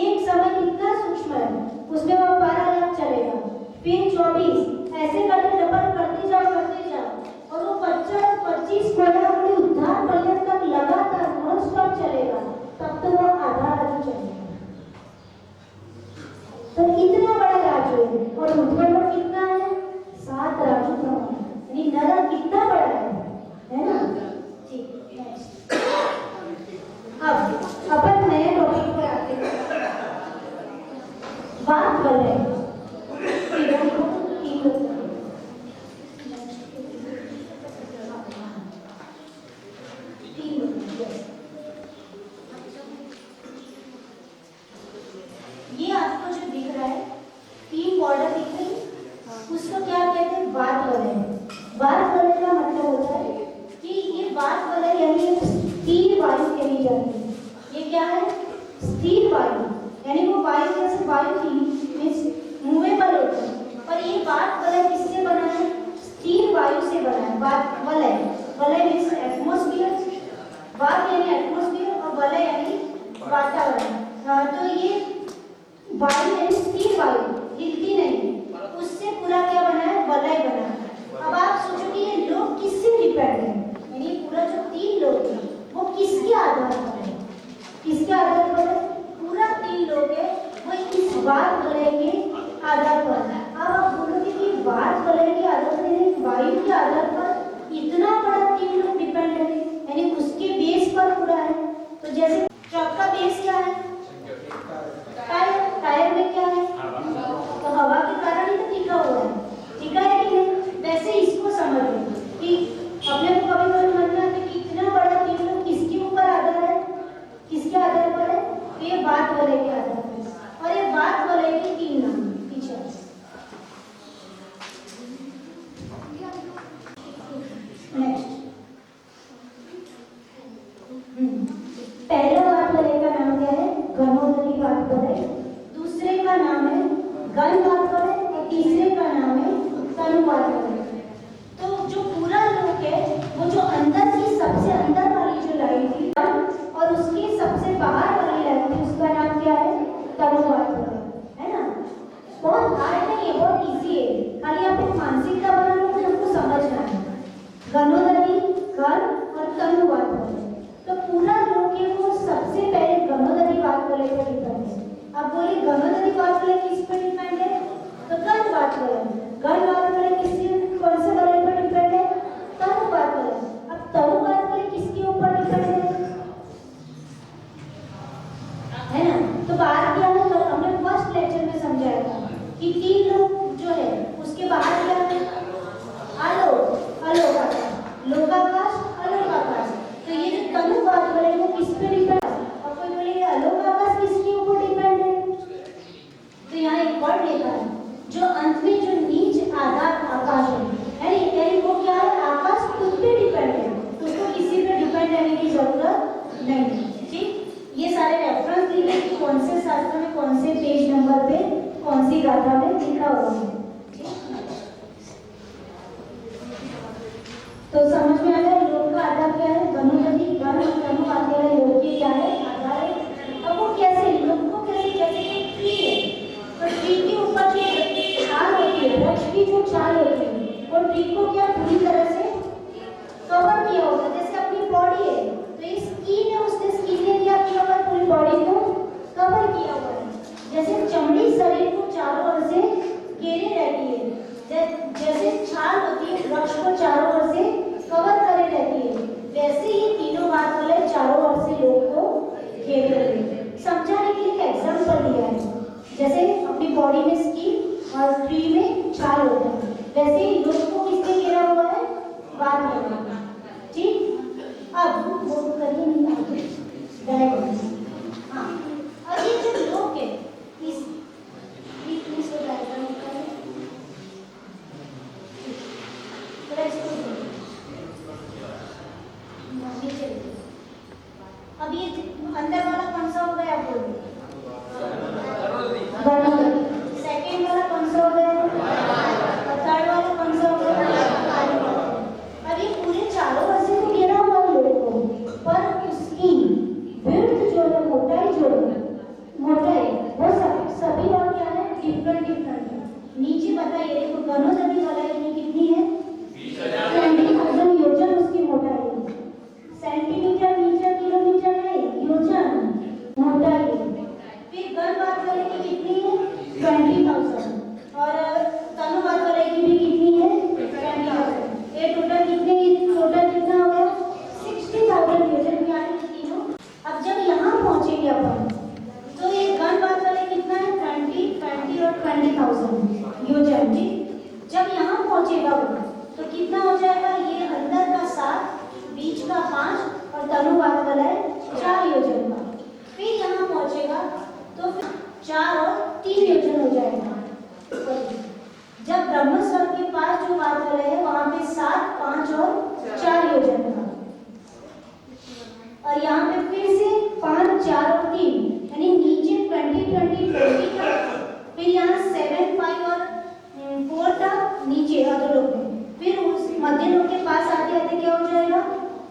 एक समय कितना सूक्ष्म है, उसमें वो 12,00,000 चलेगा, फिर 24, ऐसे करके डबल करते जाओ और वो 25 घोड़ा घोड़े उद्धार करने तक लगातार नॉन स्टॉप चलेगा, तब तो वो आधा राजू चलेगा। तो इतना बड़ा राजू है, और उद्धार कितना है, 7 राजू प्रमाण, यानी नरक कितना बड़ा है ना। ठीक, नेक्स्ट। अब अपन नए टॉपिक पर आते हैं, बात कर रहे हैं वायु यानी स्थिर वायु हिलती नहीं, उससे पूरा क्या बना है, वलय बना है। अब आप सोचो कि ये लोग किससे डिपेंड है, यानी पूरा जो 3 लोग हैं वो किसके आधार पर है, किसके आधार पर है, पूरा 3 लोग है वो इस वात वलय के आधार पर है। अब आप बोलोगे कि वात वलय के आधार पर यानी वायु के आधार पर इतना बड़ा 3 लोग डिपेंड है, यानी उसके बेस पर पूरा है। तो जैसे ट्रक का बेस क्या है, टायर, टायर में क्या है, तो हवा के कारण ही तो टिका हुआ है, टिका है कि नहीं। वैसे इसको समझ लो कि अपने को कभी कभी मन में आता है कि इतना बड़ा 3 लोग किसके ऊपर आधार है, किसके आधार पर है, तो ये वात वलय के आधार पर है। और ये वात वलय के 3 नाम पीछे नेक्स्ट। पहला वात वलय का नाम क्या है, घनोदरी वात वलय, दूसरे का नाम है गण वात वलय और तीसरे का नाम है तनु वात वलय। तो जो पूरा लोक है वो जो अंदर की सबसे अंदर वाली जो लाइन थी और उसकी सबसे बाहर वाली लाइन थी उसका नाम क्या है, तनु वात वलय, है ना। बहुत हार्ड नहीं है, बहुत इजी है, खाली आप एक मानसिकता बना लो तो हमको समझना है। घनोदरी, गण और तनु वात वलय, तो पूरा लोक है वो सबसे पहले घनोदरी वात वलय पर डिपेंड है। अब बोले घनोदरी वात वलय किस पर डिपेंड है, तो गण वात वलय, गण वात वलय किससे, कौन से वलय पर डिपेंड है, तनु वात वलय। अब तनु वात वलय किसके ऊपर डिपेंड है ना। तो बात क्या है, तो हमने फर्स्ट लेक्चर में समझाया था कि 3 लोग जो है उसके बाहर क्या है, आलोक, अलोकाकाश, लोकाकाश, अलोकाकाश। तो ये जो तनु वात वलय वो किस पे डिपेंड है, और कोई बोले अलोकाकाश किसके ऊपर डिपेंड है, तो यहाँ एक वर्ड लिखा है जो अंत में जो नीच आधार आकाश है, यानी वो क्या है, आकाश खुद पे डिपेंड है, तो उसको किसी पे डिपेंड रहने की जरूरत नहीं है। ठीक, ये सारे रेफरेंस दिए कि कौन से शास्त्र में कौन से पेज नंबर पे कौन सी गाथा में लिखा हुआ है। तो समझ में आ गया लोक का आधार क्या है, घनोदरी, गण और तनु वात वलय लोक के क्या है, आधार है। अब वो कैसे, लोक को कैसे, जैसे कि ट्री है तो ट्री के ऊपर जो छाल होती है, वृक्ष की जो छाल होती है वो ट्री को क्या पूरी तरह से कवर किया होता है। जैसे अपनी बॉडी है तो ये स्किन है, उसने स्किन ने क्या किया हुआ है, पूरी बॉडी को कवर किया हुआ है। जैसे चमड़ी शरीर को चारों ओर से घेरे रहती है, जैसे छाल होती है वृक्ष को चारों ओर से कवर करे रहती है, वैसे ही तीनों वात वलय चारों ओर से लोग को घेरे रहते हैं। समझाने के लिए एक एग्जांपल दिया है, जैसे अपनी बॉडी में स्किन और ट्री में छाल होता है, वैसे ही लोग को किसने घेरा हुआ है, वात वलय। ठीक, अब वो करिए नहीं आगे डायग्राम। हाँ, अब ये जो लोग है इस डायग्राम का अब ये अंदर वाला कौन सा हो गया, आपको सेकेंड वाला कौन सा हो गया, और थर्ड वाला कौन सा हो गया। अब ये पूरे चारों ओर से तो घेरा हुआ लोगों को, पर उसकी विड्थ जो है, मोटाई जो है, मोटाई वो सभी और क्या है, डिफरेंट डिफरेंट है। नीचे बताइए, देखो घनोदरी वलय की कितनी है, 20,000 योजन उसकी मोटाई है, सेंटीमीटर, मीटर, किलोमीटर नहीं, योजन मोटाई है। फिर गण वात वलय की कितनी है, 20,000, और तनु वात वलय की भी कितनी है, 20,000। ये टोटल कितने, टोटल कितना हो गया, 60,000 योजन की आने तीनों। अब जब यहाँ पहुँचेंगे अपन तो ये गण वात वलय कितना है, 20 और 20,000 योजन। ठीक, जब यहाँ पहुँचेगा वो तो कितना हो जाएगा, ये अंदर का 7, बीच का 5 और तनु वात वलय 4 योजन का। फिर यहाँ पहुँचेगा तो 4 और 3 योजन हो जाएगा। जब ब्रह्म स्वर्ग के पास जो वात वलय है वहाँ पे 7, 5 और 4 योजन का, और यहाँ पे फिर से 5, 4 और 3, यानी नीचे 20, 20, 20 का, फिर यहाँ 7, 5 और 4 था नीचे अधोलोक में, फिर उस मध्य लोक के पास आते आते क्या हो जाएगा,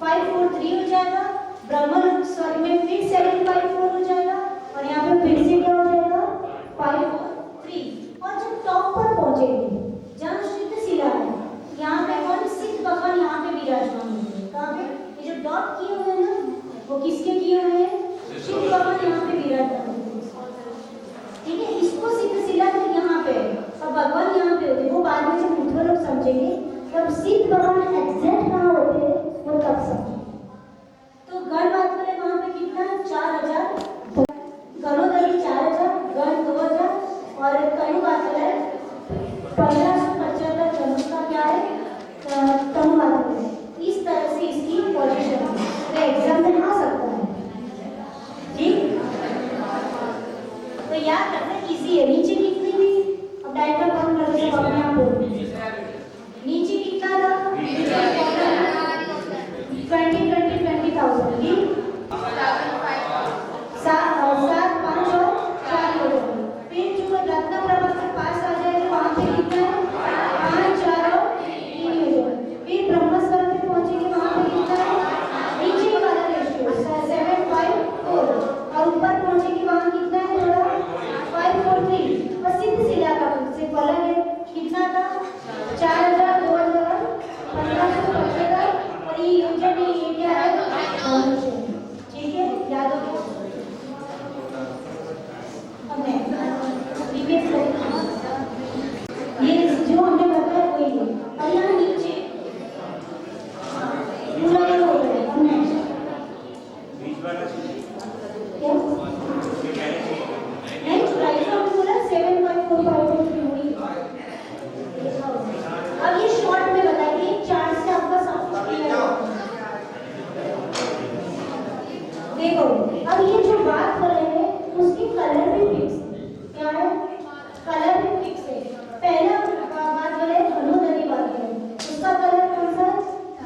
5, 4, 3 हो जाएगा। ब्रह्म स्वर्ग में फिर 7, 5, 4 हो जाएगा, और यहाँ पे फिर से क्या हो जाएगा, 5, किसके किए हुए हैं? शिव भगवान यहाँ पे विराजमान होते हैं। ठीक है, इसको सिद्ध शिला तो यहाँ पे है और भगवान यहाँ पे होते हैं। वो बाद में जब बुद्ध लोग समझेंगे, तब सिद्ध भगवान एग्जैक्ट कहाँ होते हैं वो तब समझेंगे। तो गणबात वाले वहाँ पे कितना 4000, गणोदरी 4000, गण 2000 और तनुबात वाला 1575 धनुष का क्या है तनुबात वाला है। इस तरह से इसकी पोजीशन है, तो एग्जाम में आ सकता है। ठीक, तो याद रखना इजी है। नीचे कितनी थी, अब डायग्राम बंद कर दो, सब अपने आप बोलो। नीचे कितना था 20,000 ठीक, 7 5 और 4 हो गए। फिर जो रत्न प्रभा के पास आ जाए वहां पे कितना है 5 4 और 3 हो जाए। फिर ब्रह्मस्वर पे पहुंचेंगे वहां पे कितना है नीचे वाला रेशियो 7 5 4 और ऊपर पहुंचेंगे वहां कितना है थोड़ा 5 4 3 और सिद्ध शिला का से बोला है कितना था 4000 2000 1575 और ये यूजर ने ये क्या है धनुष है। ठीक है, याद हो ये जो हमने बताया वही है। और यहाँ नीचे पूरा ये हो गया। अब नेक्स्ट बीच वाला क्या नेक्स्ट प्राइस हमने बोला 7.45 हुई। अब ये शॉर्ट में बताइए, चार्ट से आपका सब कुछ क्लियर है। देखो, अब ये जो बात कर रहे हैं उसकी कलर भी फिक्स है। क्या है? कलर भी फिक्स है। पहला बात जो है धनुधरी बात है, उसका कलर कौन सा है?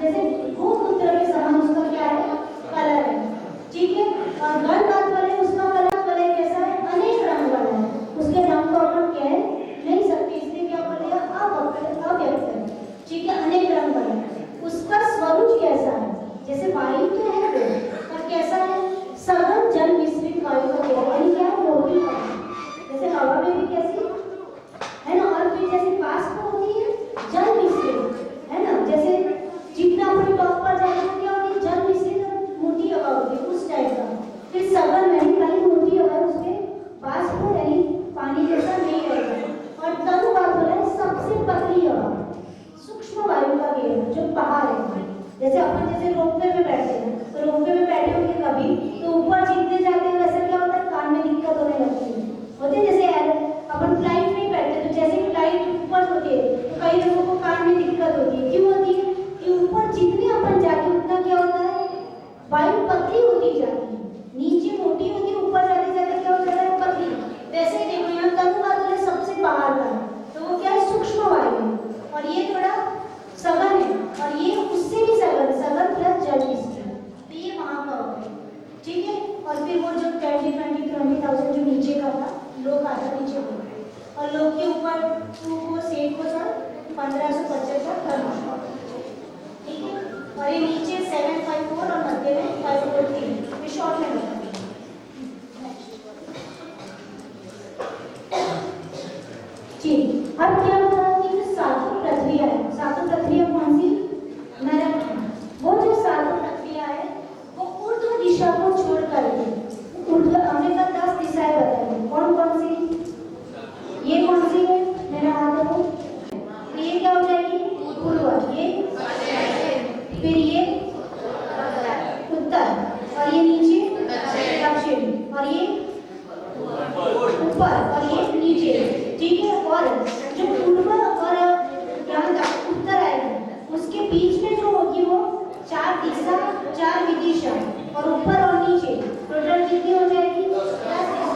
जैसे भूपुत्र के समान उसका क्या है कलर है। ठीक है, और गण बात वाले उसका कलर वाले कैसा है अनेक रंग वाला है। उसके रंग को अपन कह नहीं सकते, इसलिए क्या बोल दिया अव्यक्त है। ठीक है, अनेक रंग वाला है। उसका स्वरूप कैसा है? जैसे वायु तो है पर कैसा है सघन जल मिश्रित वायु का घेरा, यानी क्या है मोटी वायु। जैसे हवा में भी कैसी है ना, और फिर जैसे बाष्प होती है जल मिश्रित है ना, जैसे जितना अपने टॉप पर जाएगा क्या होती है जल मिश्रित और मोटी हवा होती है उस टाइप का। फिर सघन यानी खाली मोटी हवा उसमें बाष्प यानी पानी जैसा नहीं रहेगा। और तनु बात हो रहा है सबसे पतली हवा सूक्ष्म वायु का घेरा जो बाहर है। जैसे अपन जैसे रोपवे में बैठते हैं, तो रोपवे में बैठे होंगे कभी तो ऊपर जितने जाते हैं वैसे क्या होता है कान में दिक्कत होने लगती है होती है। जैसे अपन फ्लाइट में बैठते हैं तो जैसे फ्लाइट ऊपर होती है तो कई लोगों को कान में दिक्कत होती है। क्यों होती है कि ऊपर जितने अपन जाते उतना क्या होता है वायु पतली होती जाती है, नीचे मोटी होती है, ऊपर जाते जाते क्या हो जाता है पतली। वैसे देखो यहाँ तनु बात है सबसे बाहर का, तो वो क्या है सूक्ष्म वायु और ये थोड़ा सघन है और ये उससे भी सघन प्लस जल मिश्रण, तो ये वहां का होगा। ठीक है, और फिर वो जो 20,000 जो नीचे का था लोग आधा नीचे हो गए और लोग के ऊपर 2 को सेट को सर 1575 ठीक है, और ये नीचे 754 और मध्य में 543 ये शॉर्ट में होता है। जी, अब क्या होता है कि सातों प्रक्रिया है, सातों प्रक्रिया कौन सी नरक है। वो जो सातों प्रक्रिया है वो ऊर्ध्व दिशा को छोड़ करके ऊर्ध्व हमने कल 10 दिशाएं बताई, कौन कौन सी, ये कौन सी है मेरा हाथ देखो, ये क्या हो जाएगी पूर्व, ये फिर ये उत्तर और ये नीचे दक्षिण और ये ऊपर और ये नीचे। ठीक है, और जो पूर्व और यहाँ तक उत्तर आएगा उसके बीच में जो होगी वो 4 दिशा 4 विदिशा और ऊपर और नीचे टोटल कितनी हो जाएगी 10 दिशा।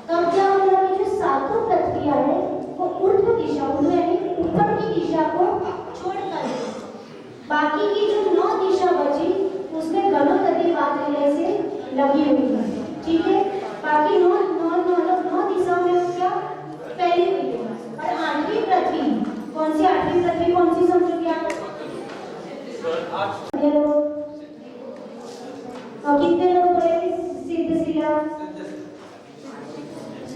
तब क्या होगा कि जो सातों प्रक्रिया है वो ऊर्ध्व दिशा यानी ऊपर की दिशा को छोड़कर बाकी की जो 9 दिशा बची उसमें गणोदरी बात रिले से लगी हुई है। ठीक है, बाकी 9 दिशाओं में क्या पहली हुई है। और 8वीं पृथ्वी कौन सी, 8वीं पृथ्वी कौन सी समझोगे आप? और कितने लोग पढ़े सिद्ध शिला?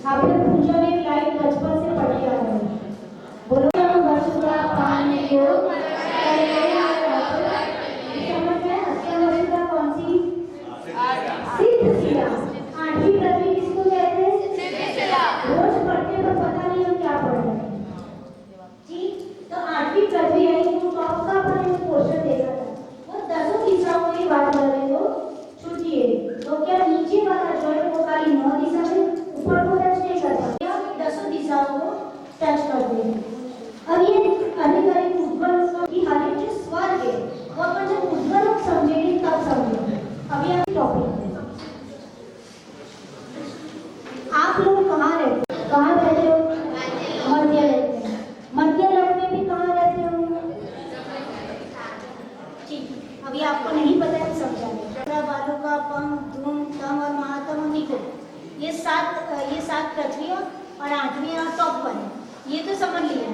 आपने पूजा में लाइट बचपन से पढ़ के आ रहे हैं, बोलो वसुधा पानी को समझ में? कौन सी अभी आपको नहीं पता है समझा नहीं। बालू का पंख, धूम, तम और महातम और निको, ये सात पृथ्वी और 8वीं और टॉप वन, ये तो समझ लिया।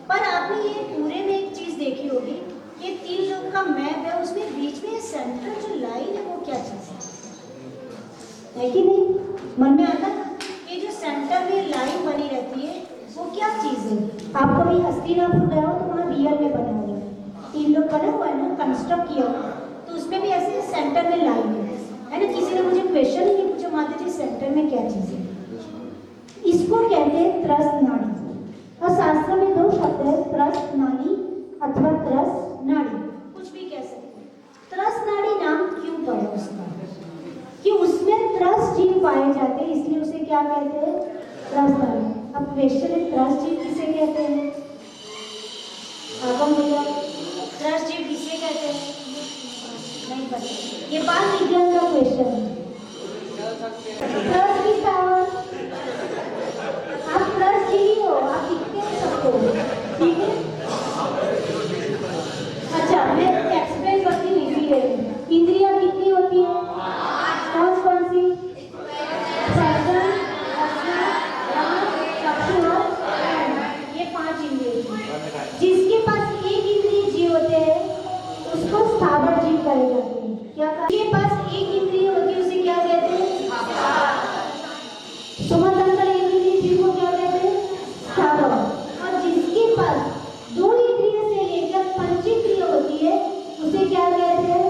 पर आपने ये पूरे में एक चीज देखी होगी, ये 3 लोग का मैप है, उसमें बीच में सेंट्रल जो लाइन है वो क्या चीज है कि नहीं? मन में आता है ये जो सेंटर में लाइन बनी रहती है वो क्या चीज है? आपको भी हस्तिनापुर गया हो तो वहाँ रियल में बना हुआ है, 3 लोग बना हुआ है ना, कंस्ट्रक्ट किया हुआ, तो उसमें भी ऐसे सेंटर में लाइन है ना। किसी ने मुझे क्वेश्चन ही नहीं पूछा माता जी सेंटर में क्या चीज है? इसको कहते हैं त्रस्त नाड़ी, और शास्त्र में 2 शब्द है, त्रस्त नाड़ी अथवा त्रस्त नाड़ी, कुछ भी कह सकते हैं। त्रस्त नाड़ी नाम क्यों पड़ा उसका? कि उसमें त्रस्त जीव पाए जाते हैं, इसलिए उसे क्या कहते हैं? त्रस्त नाड़ी। अब क्वेश्चन है, त्रस्त जीव किसे कहते हैं? आगम भैया, त्रस्त जीव किसे कहते हैं? नहीं पता, ये बाल विज्ञान का क्वेश्चन है। त्रस्त की पावर, आप त्रस्त जीव हो, आप दिखते हैं सबको, ठीक है? अच्छा, मैं एक्सप्लेन करती हूँ इसीलिए। इंद्रियां कितनी होती है? कौन सी? सर्जन, रचना, चक्षु और ये 5 इंद्रिय। जिसके पास एक इंद्रिय जीव होते हैं उसको स्थावर जीव कहे जाते हैं। क्या जिसके पास एक इंद्रिय होती है उसे क्या कहते हैं? सुमन अंकल, एक इंद्रिय जीव को क्या कहते हैं? स्थावर। और जिसके पास 2 इंद्रिय से लेकर 5 इंद्रिय होती है उसे क्या कहते हैं?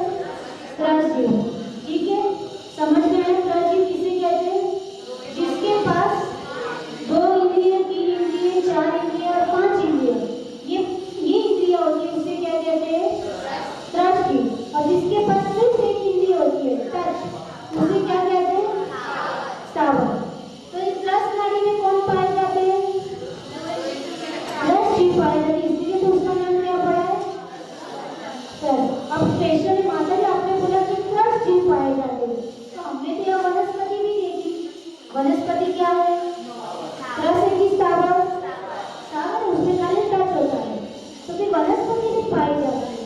त्रस्त जीव। ठीक है, समझ में आया? त्रस्त जीव किसे कहते हैं? जिसके पास 2 इंद्रिय, 3 इंद्रिय, 4 इंद्रिय और 5 इंद्रिय, ये इंद्रिय होती है उसे क्या कहते हैं? त्रस्त जीव। और जिसके पास सिर्फ एक इंद्रिय होती है, टच, उसे क्या कहते हैं? स्थावर। तो इस त्रस्त नाड़ी में कौन पाए जाते हैं? त्रस्त जीव पाए जाते हैं, इसलिए तो उसका नाम क्या पड़ा है? त्रस्त। अब स्पेशल माता जी आपने बोला कि त्रस्त जीव पाए जाते हैं, तो हमने तो यह वनस्पति भी देखी। वनस्पति क्या है? त्रस्त है कि स्थावर? स्थावर, उसमें खाली टच होता है, तो फिर वनस्पति भी पाई जाती है।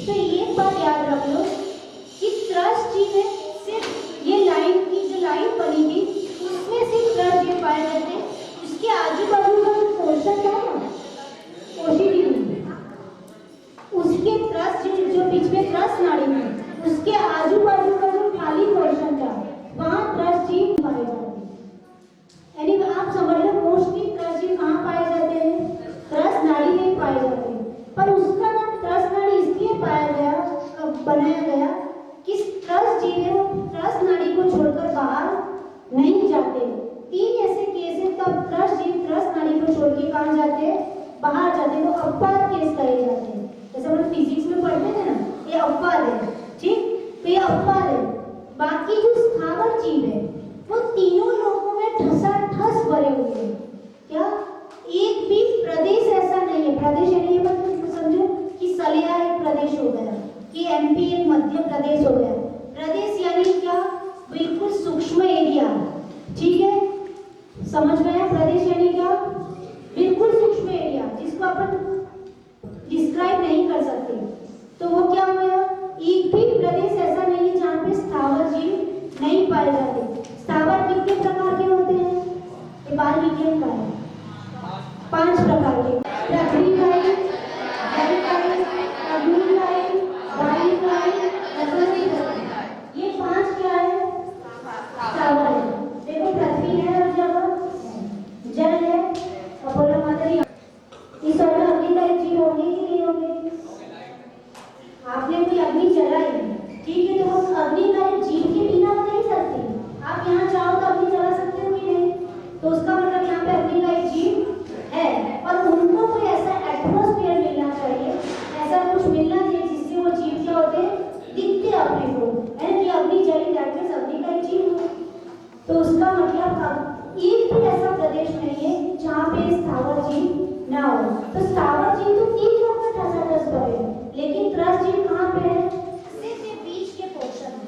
तो ये बात याद रख लो कि त्रस्त जीव है, सिर्फ ये लाइन की जो लाइन बनी थी उसमें सिर्फ त्रस्त जीव पाए जाते हैं। उसके आजू बाजू का जो पोर्शन था ना, कोशिकी, उसके त्रस्त जीव जो बीच में त्रस्त नाड़ी में, उसके आजू बाजू का जो खाली पोर्शन था वहाँ त्रस्त जीव पाए जाते हैं। यानी आप समझ लो मोस्टली त्रस्त जीव कहाँ पाए जाते हैं? त्रस्त नाड़ी में पाए जाते हैं। पर उसका नाम त्रस्त नाड़ी इसलिए पाया गया, बनाया गया कि त्रस्त जीव है वो त्रस्त नाड़ी को छोड़कर बाहर नहीं जाते। 3 ऐसे केस है तब त्रस्त जीव त्रस्त नाड़ी को छोड़ के कहाँ जाते हैं? बाहर जाते हैं, वो अपवाद केस कहे जाते हैं। जैसे हम फिजिक्स में पढ़ते थे ना, ये अपवाद है, ठीक? तो ये अपवाद है। बाकी जो स्थावर जीव है वो तीनों लोगों में ठसाठस भरे हुए हैं। क्या? एक भी प्रदेश ऐसा नहीं है, प्रदेश यानी मतलब समझो कि सलिया एक प्रदेश हो गया, कि MP एक मध्य प्रदेश हो गया। प्रदेश यानी क्या? बिल्कुल सूक्ष्म एरिया, ठीक है? समझ में आया? प्रदेश यानी क्या? बिल्कुल सूक्ष्म एरिया जिसको अपन डिस्क्राइब नहीं कर सकते। तो वो क्या हुआ? एक भी प्रदेश ऐसा नहीं है जहाँ पे स्थावर जीव नहीं पाए जाते। स्थावर कितने प्रकार के होते हैं? ये बाल विज्ञान का है। 5 प्रकार के, पृथ्वी लाइन, जल लाइन, अग्नि लाइन, वायु लाइन, वनस्पति लाइन, ये 5 क्या है? स्थावर है। देखो पृथ्वी है और जल है, और बोलो माता जी इस और अग्नि लाइन जीव होंगे कि नहीं होंगे? आपने कोई अग्नि जलाई, ठीक है, तो हम अग्नि लाइन जीव के बिना नहीं सकते। आप यहाँ चाहो तो अग्नि जला सकते हो कि नहीं? तो उसका मतलब यहाँ पे अग्नि लाइन जीव है, और उनको कोई ऐसा एटमॉस्फेयर मिलना चाहिए, ऐसा कुछ मिलना चाहिए जिससे वो जीव क्या होते हैं? दिखते अपने को, है ना? कि अग्नि जली, दैट मींस अग्नि का जीव हो। तो उसका मतलब एक भी ऐसा प्रदेश नहीं है जहाँ पे स्थावर जीव ना हो। तो स्थावर जीव तो 3 लोग में ठसाठस भरे हैं, लेकिन त्रस्त जीव कहाँ पे है? सिर्फ ये बीच के पोर्शन में,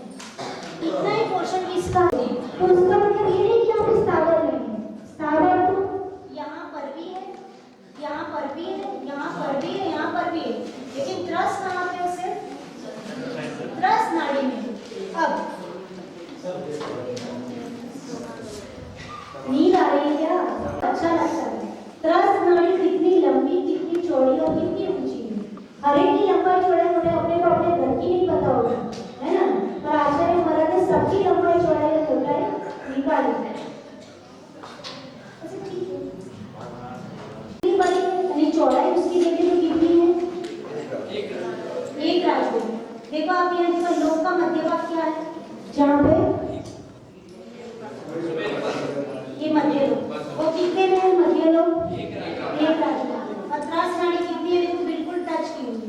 इतना ही पोर्शन किसका है? तो उसका मतलब ये नहीं कि यहाँ पे स्थावर नहीं है। स्थावर तो यहाँ पर भी है, यहाँ पर भी है, यहाँ पर भी है, यहाँ पर भी है, लेकिन त्रस्त कहाँ पे है? सिर्फ एक राजू। देखो आप यहाँ देखो लोक का मध्यभाग क्या है, जहाँ पे ये मध्य लोक, वो कितने में है मध्य लोक, एक राजू। और त्रस नाड़ी कितनी है, देखो बिल्कुल टच की हुई,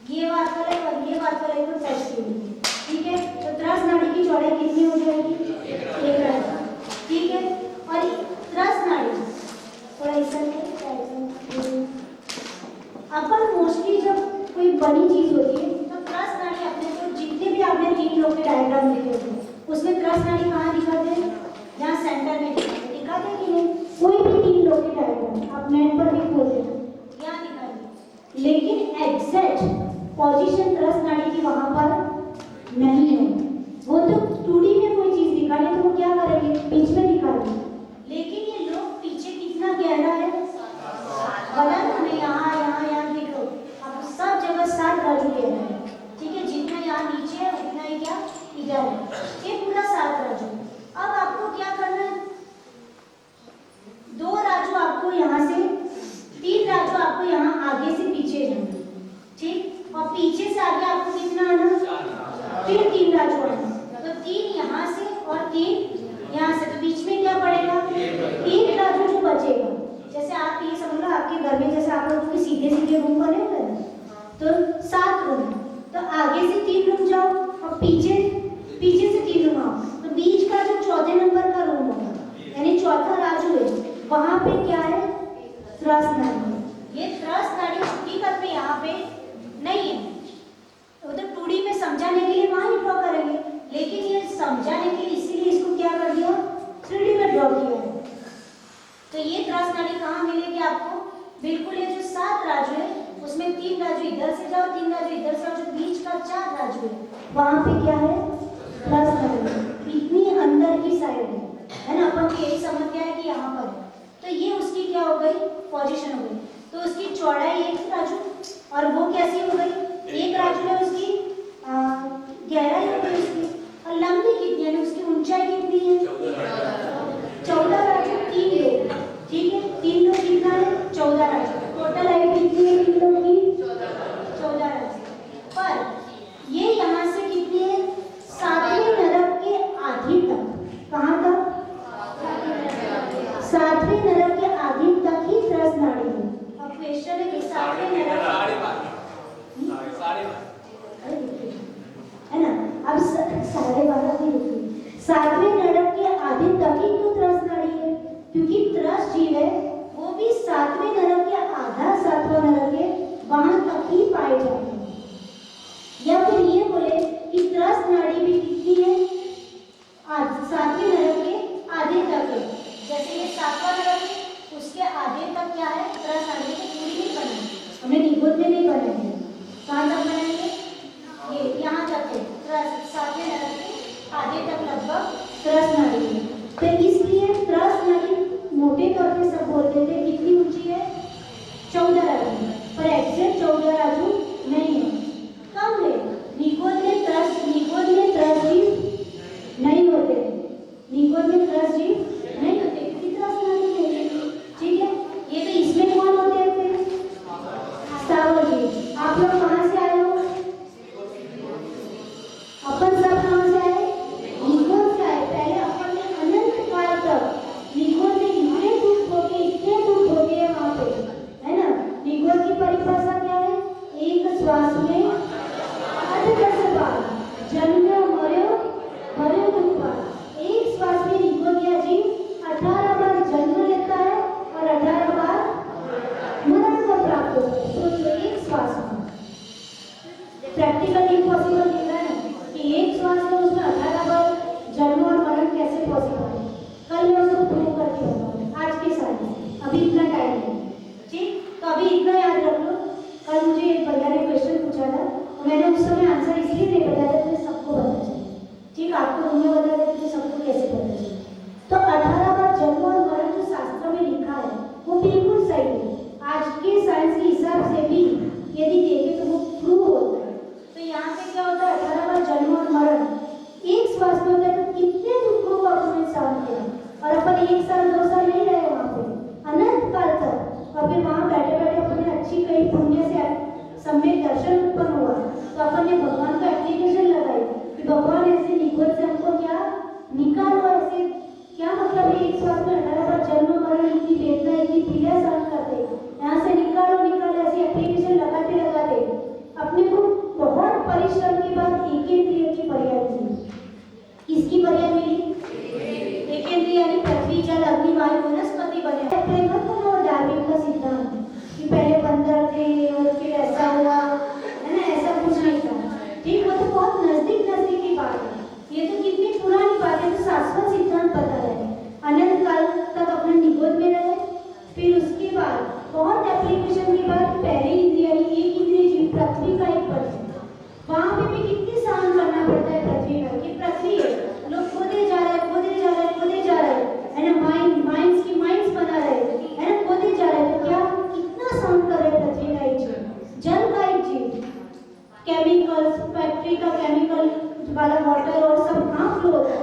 ये बात वाले और ये बात वाले को टच की हुई, ठीक है। तो त्रस नाड़ी की चौड़ाई कितनी हो जाएगी, एक राजू, ठीक है। और त्रस नाड़ी थोड़ा ऐसा अपन मोस्टली जब कोई बनी चीज होती है तो त्रस नाड़ी अपने को जितने भी आपने 3 लोग के डायग्राम देखे होते उसमें त्रस नाड़ी कहाँ दिखाते हैं, जहाँ सेंटर में दिखाते हैं कि नहीं, कोई भी 3 लोग के डायग्राम आप नेट पर भी खोलते हैं यहाँ दिखाते, लेकिन एग्जैक्ट पोजीशन त्रस नाड़ी की वहां पर नहीं है। वो तो 2D में कोई चीज दिखाने तो वो क्या करेंगे, बीच में दिखाएंगे, लेकिन ये लोग पीछे कितना गहरा है, बता ना हमें, यहाँ यहाँ यहाँ देखो अब सब जगह 7 राजू गहरा है, ठीक है। जितना यहाँ नीचे है उतना ही क्या इधर है, ये पूरा 7 राजू। अब आपको क्या करना है, 2 राजू आपको यहाँ से, 3 राजू आपको यहाँ आगे से पीछे जाना, ठीक। और पीछे से आगे आपको कितना आना, फिर 3 राजू आना, तो 3 यहाँ से और 3 यहाँ से, तो बीच में क्या पड़ेगा, 1 राजू जो बचेगा। जैसे आप ये समझ लो आपके घर में जैसे आप लोगों के सीधे सीधे रूम बने हुए हैं, तो 7 रूम, तो आगे से 3 रूम जाओ और पीछे से 3 रूम आओ, तो बीच का जो 4थे नंबर का रूम होगा, यानी चौथा राजू है, वहां पे क्या है, त्रस नाड़ी। ये त्रस नाड़ी हकीकत में यहाँ पे नहीं है, वो तो 2D में समझाने के लिए वहां ही ड्रॉ करेंगे, लेकिन ये समझाने के लिए इसीलिए इसको क्या कर दिया, 3D में ड्रॉ किया है। तो ये त्रस नाड़ी कहाँ मिलेगी आपको, बिल्कुल ये जो 7 राजू है उसमें 3 राजू इधर से जाओ, 3 राजू इधर से, और जो बीच का 4 राजू है वहां पे क्या है, त्रस नाड़ी, इतनी अंदर की साइड है ना। अपन को यही समझ गया है कि यहाँ पर, तो ये उसकी क्या हो गई, पोजीशन हो गई। तो उसकी चौड़ाई 1 राजू, और वो कैसी हो गई, 1 राजू है उसकी गहराई हो गई उसकी, और लंबी कितनी है, उसकी ऊंचाई कितनी है, 14 राजू, 3 लोग, ठीक है। 3 लोग कितना है, 14 राजू, टोटल हाइट कितनी है 3 लोग की, 14 राजू। पर ये यहाँ से कितनी है, 7वें नरक के आधे तक, कहाँ तक, 7वें नरक के आधे तक ही त्रस नाड़ी है। अब क्वेश्चन है कि 7वें नरक है ना, अब 12:30 भी रुकी, 7वें नरक के आधे तक ही क्यों त्रस नाड़ी है, क्योंकि त्रस जीव है वो भी 7वें नरक के आधा 7वां नरक है वहां तक ही पाए जाते हैं। या फिर ये बोले कि त्रस नाड़ी भी कितनी है, 7वें नरक के आधे तक है, जैसे ये 7वां नरक है उसके आधे तक क्या है, त्रस नाड़ी को पूरी नहीं बनाएंगे, हमें निगुद में नहीं बनाएंगे, कहाँ तक बनाएंगे, ये यहाँ तक है, त्रस 7वें नरक के आधे तक लगभग त्रस नाड़ी है। तो इसलिए त्रस नाड़ी मोटे तौर पे सब बोलते थे कितनी ऊंची है, 14 राजू, पर एग्जैक्ट 14 राजू नहीं है, कम है। निगोद में त्रस जीव नहीं होते, निगोद में त्रस जीव नहीं होते क्योंकि त्रस नाड़ी नहीं है, ठीक है। ये तो इसमें कौन होते हैं फिर, स्थावर जीव। आप लोग कहाँ से आए हो, अपन सब कहाँ से आए, निगोद से आए। पहले अपन ने अनंत काल तक निगोद में इतने दुख होके वहां पे, है ना। निगोद की परिभाषा क्या है, एक श्वास में 8 बार जन्म मर्यो दुख बार। एक श्वास में निगोदिया जीव 18 बार जन्म लेता है और 18 बार मरण को प्राप्त होता है। सोचो एक श्वास में, प्रैक्टिकल इम्पॉसिबल दिख रहा है कि एक श्वास में उसमें 18 बार जन्म और मरण कैसे पॉसिबल है। कल मैं उसको प्रूव करके बताऊंगा, आज के साथ अभी इतना टाइम है, ठीक। तो अभी इतना याद रख लो, कल मुझे एक भैया ने क्वेश्चन पूछा था, मैंने उस समय आंसर इसलिए नहीं बताया था कि सबको पता चले, ठीक। आपको रूम में बता देते तो सबको कैसे पता चले। तो 18 बार जन्म और मरण जो शास्त्र में लिखा है वो बिल्कुल सही है, आज के साइंस के हिसाब से भी यदि देखें तो वो प्रूव होता है। तो यहाँ पे क्या होता है, 18 बार जन्म और मरण एक श्वास में होता है, तो कितने दुखों को अपने सहन किया, और अपन 1 साल 2 साल नहीं रहे वहाँ पे, अनंत काल तक, और फिर वहाँ बैठे बैठे अपने अच्छी कई पुण्य से सम्यक दर्शन उत्पन्न हुआ, तो अपन केमिकल्स, फैक्ट्री का केमिकल वाला वाटर और सब कहाँ फ्लो होता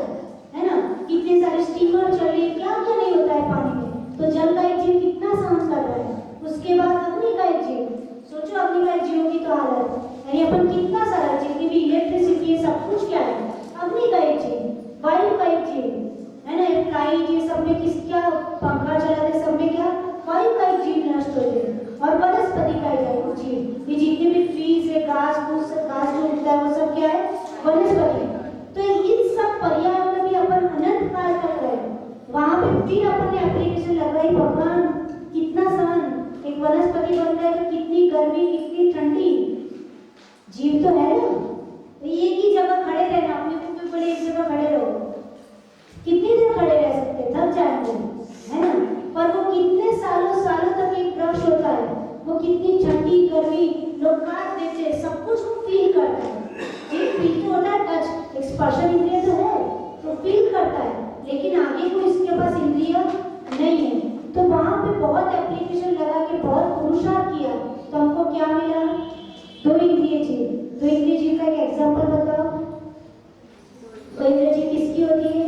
है ना? कितने सारे स्टीमर चल रहे, क्या क्या नहीं होता है पानी में। तो जल का एक जीव कितना सहन कर रहा है। उसके बाद अग्नि का एक जीव, सोचो अग्नि का एक जीव की तो हालत, यानी अपन कितना सारा जितनी भी इलेक्ट्रिसिटी है सब कुछ क्या है, अग्नि का एक जीव, वायु का एक जीव है ना। फ्लाइट ये सब में किस क्या पंखा चलाते सब में क्या वायु का एक जीव नष्ट हो जाए, और वनस्पति का एक जीव, ये जितने भी ट्रीज है, घास फूस, घास जो उगता है वो सब क्या है, वनस्पति। तो इन सब पर्यावरण में भी अपन अनंत काल तक रहे, वहां पे फिर अपन ने एप्लीकेशन लगाई, भगवान कितना सहन, एक वनस्पति बन गए तो कितनी गर्मी, कितनी ठंडी, जीव तो है ना। तो एक ही जगह खड़े रहना, अपने को बड़े एक जगह खड़े रहो, कितनी देर खड़े रह सकते, थक जाएंगे है ना। पर वो कितने सालों सालों तक एक वृक्ष होता है, वो कितनी ठंडी गर्मी लोग काट देते हैं, सब कुछ वो फील करता है। ये फील तो होता है, टच एक स्पर्शन इंद्रिय तो है, तो फील करता है, लेकिन आगे को इसके पास इंद्रिय नहीं है। तो वहां पे बहुत एप्लीकेशन लगा के बहुत पुरुषार्थ किया, तो हमको क्या मिला, दो इंद्रिय जीव। दो इंद्रिय जीव का एक एग्जांपल बताओ। दो इंद्रिय जीव किसकी होती है,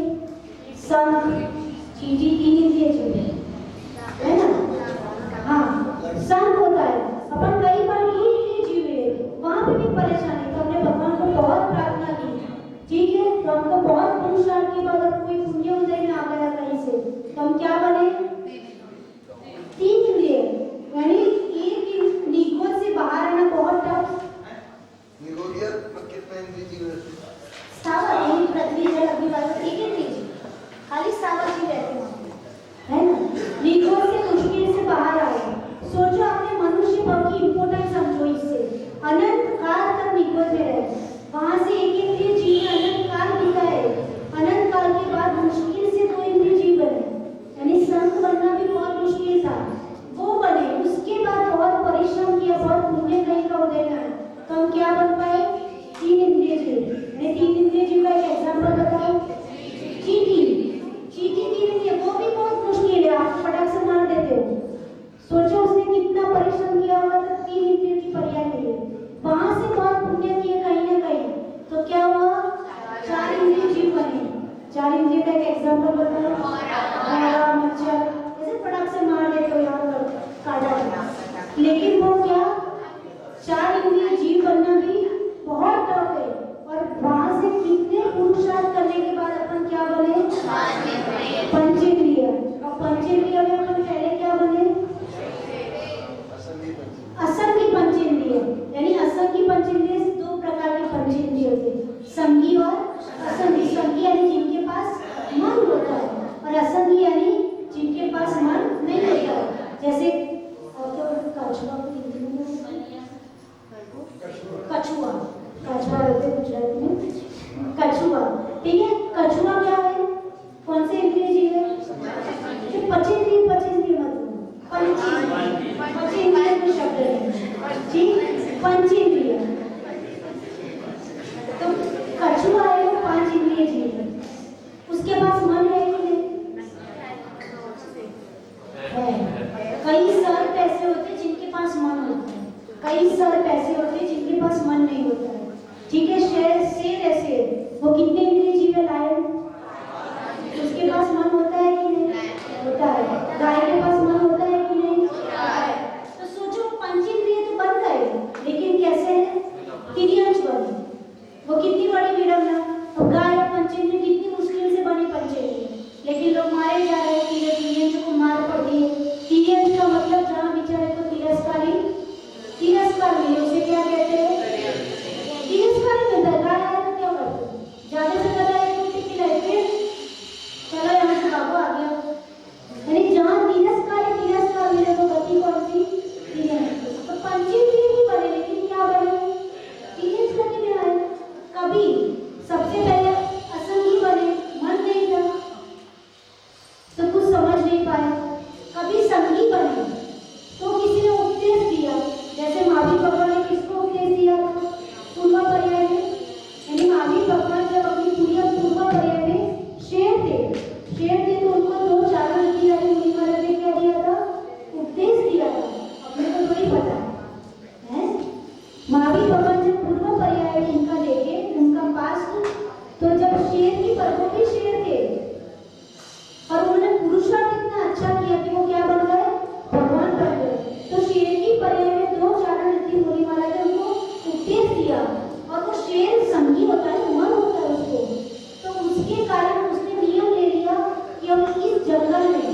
शंख, चींटी, तीन इंद्रिय जीव है ना। हाँ, शंख होता है, अपन कई बार दो इंद्रिय जीव है, वहां पे भी परेशानी, तो हमने भगवान को बहुत प्रार्थना की, ठीक है। तो हमको बहुत पुरुषार्थ के बाद कोई पुण्य उदय में आ गया कहीं से, तो हम क्या बने, तीन इंद्रिय, यानी एक निगोद से बाहर आना बहुत टफ। स्थावर यानी पृथ्वी जल अग्नि वायु, एक इंद्रिय जीव, खाली स्थावर जीव रहते हैं है ना। निगोद से मुश्किल से बाहर आए, सोचो अपने मनुष्य भाव की इंपोर्टेंस समझो, इससे अनंत काल तक निगोद में रहे, वहां से एक इंद्रिय जीव ने अनंत काल बिताए, अनंत काल के बाद मुश्किल से दो इंद्रिय जीव बने, यानी शंख बनना भी बहुत मुश्किल था, वो बने। उसके बाद बहुत परिश्रम किया, बहुत पुण्य कहीं का उदय ना, तो हम क्या बन पाए, तीन इंद्रिय जीव। तीन इंद्रिय जीव का एक एग्जांपल बताओ, चींटी, चींटी तीन इंद्रिय, वो भी बहुत मुश्किल है, आप फटाक से मार देते हो, सोचो उसने कितना परिश्रम किया होगा तो तीन इंद्रियों की पर्याय मिली, वहां से बहुत पुण्य किए कहीं ना कहीं, तो क्या हुआ, चार इंद्रिय जीव बने। चार इंद्रिय का एक एग्जांपल बताओ, मच्छर, ऐसे फटाक से मार देते हो यार, काटा, लेकिन वो क्या, चार इंद्रिय जीव बनना भी बहुत टफ है, और वहां से कितने पुरुषार्थ करने के बाद अपन क्या बने, पंचेंद्रिय। और पंचेंद्रिय में अपन पहले क्या बने, असंगी पंचेंद्रिय, यानी असंगी पंचेंद्रिय दो प्रकार के पंचेंद्रिय होते हैं, संगी और असंगी। संगी यानी जिनके पास मन होता है, और असंगी यानी जिनके पास मन नहीं होता है। जैसे कछुआ, कछुआ, कछुआ बोलते गुजराती में, कछुआ, ठीक है। कछुआ क्या है, कौन से इंद्रिय जीव है, पंचेंद्रिय, पंचेंद्रिय मतलब पंचेंद्रिय को शब्द है, ठीक, पंचेंद्रिय। तो कछुआ है, वो पांच इंद्रिय जीव है, उसके पास मन है कि नहीं है। कई सर्प ऐसे होते हैं जिनके पास मन होता है, कई सर्प ऐसे होते हैं जिनके पास मन नहीं होता है, ठीक है। शेर ऐसे, वो कितने इंद्रिय जीव है, लायन, उसके पास मन होता है कि नहीं होता है। गाय के पास मन होता है कि नहीं होता है। तो सोचो पंचेंद्रिय तो बन गए, लेकिन कैसे है, तिर्यंश बने, वो कितनी बड़ी विडंबना। अब गाय और पंचेंद्रिय कितनी मुश्किल से बनी पंचेंद्रिय, लेकिन लोग मारे जा रहे हैं, तिर्यंश को मार पड़ती है। तिर्यंश का मतलब जहाँ विचारे तो तिरस्कारी, तिरस्कार मिले, उसे क्या कहते हैं, तिरस्कार मिलता है। गाय आए तो क्या करते, ज्यादा से ज्यादा एक रोटी खिलाए, दिया और वो शेर संगी होता है, मन होता है उसको, तो उसके कारण उसने नियम ले लिया कि हम इस जंगल में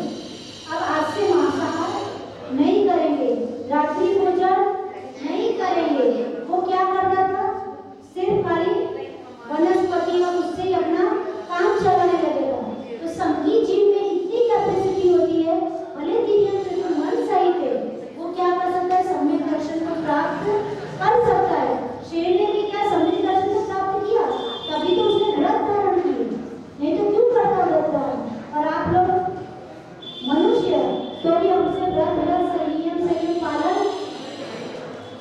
अब आज से मांसाहार नहीं करेंगे, रात्रि भोजन नहीं करेंगे। वो क्या करता था, सिर्फ खाली वनस्पति और उससे ही अपना काम चलाने लगेगा। तो संगीत जीव में इतनी कैपेसिटी होती है, भले तिरियन से जो मन सही थे वो क्या कर सकता है, सम्यक दर्शन को प्राप्त कर सकता है। शेर ने भी क्या सम्यक दर्शन को प्राप्त किया, तभी तो उसने रथ धारण किए, नहीं तो क्यों करता रथ धारण। और आप लोग मनुष्य तो भी हमसे व्रत संयम पालन,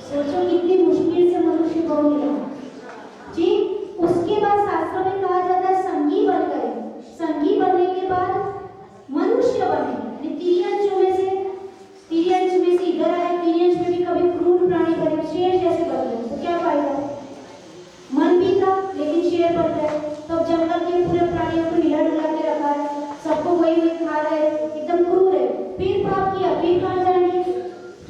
सोचो कितनी मुश्किल से मनुष्य को मिला जी। उसके बाद शास्त्रों में कहा जाता है संगी बन गए, संगी बनने के बाद मनुष्य बने। तिर्यंश में से इधर आए, तिर्यंश में भी कभी क्रूर प्राणी बने, शेर जैसे बन गए, तो क्या फायदा, मन भी था लेकिन शेर बन गए। तो जंगल के पूरे प्राणियों को हिला डुला के रखा है, सबको वही खा रहे, एकदम क्रूर है। फिर पाप किया, फिर कहाँ जाएंगे,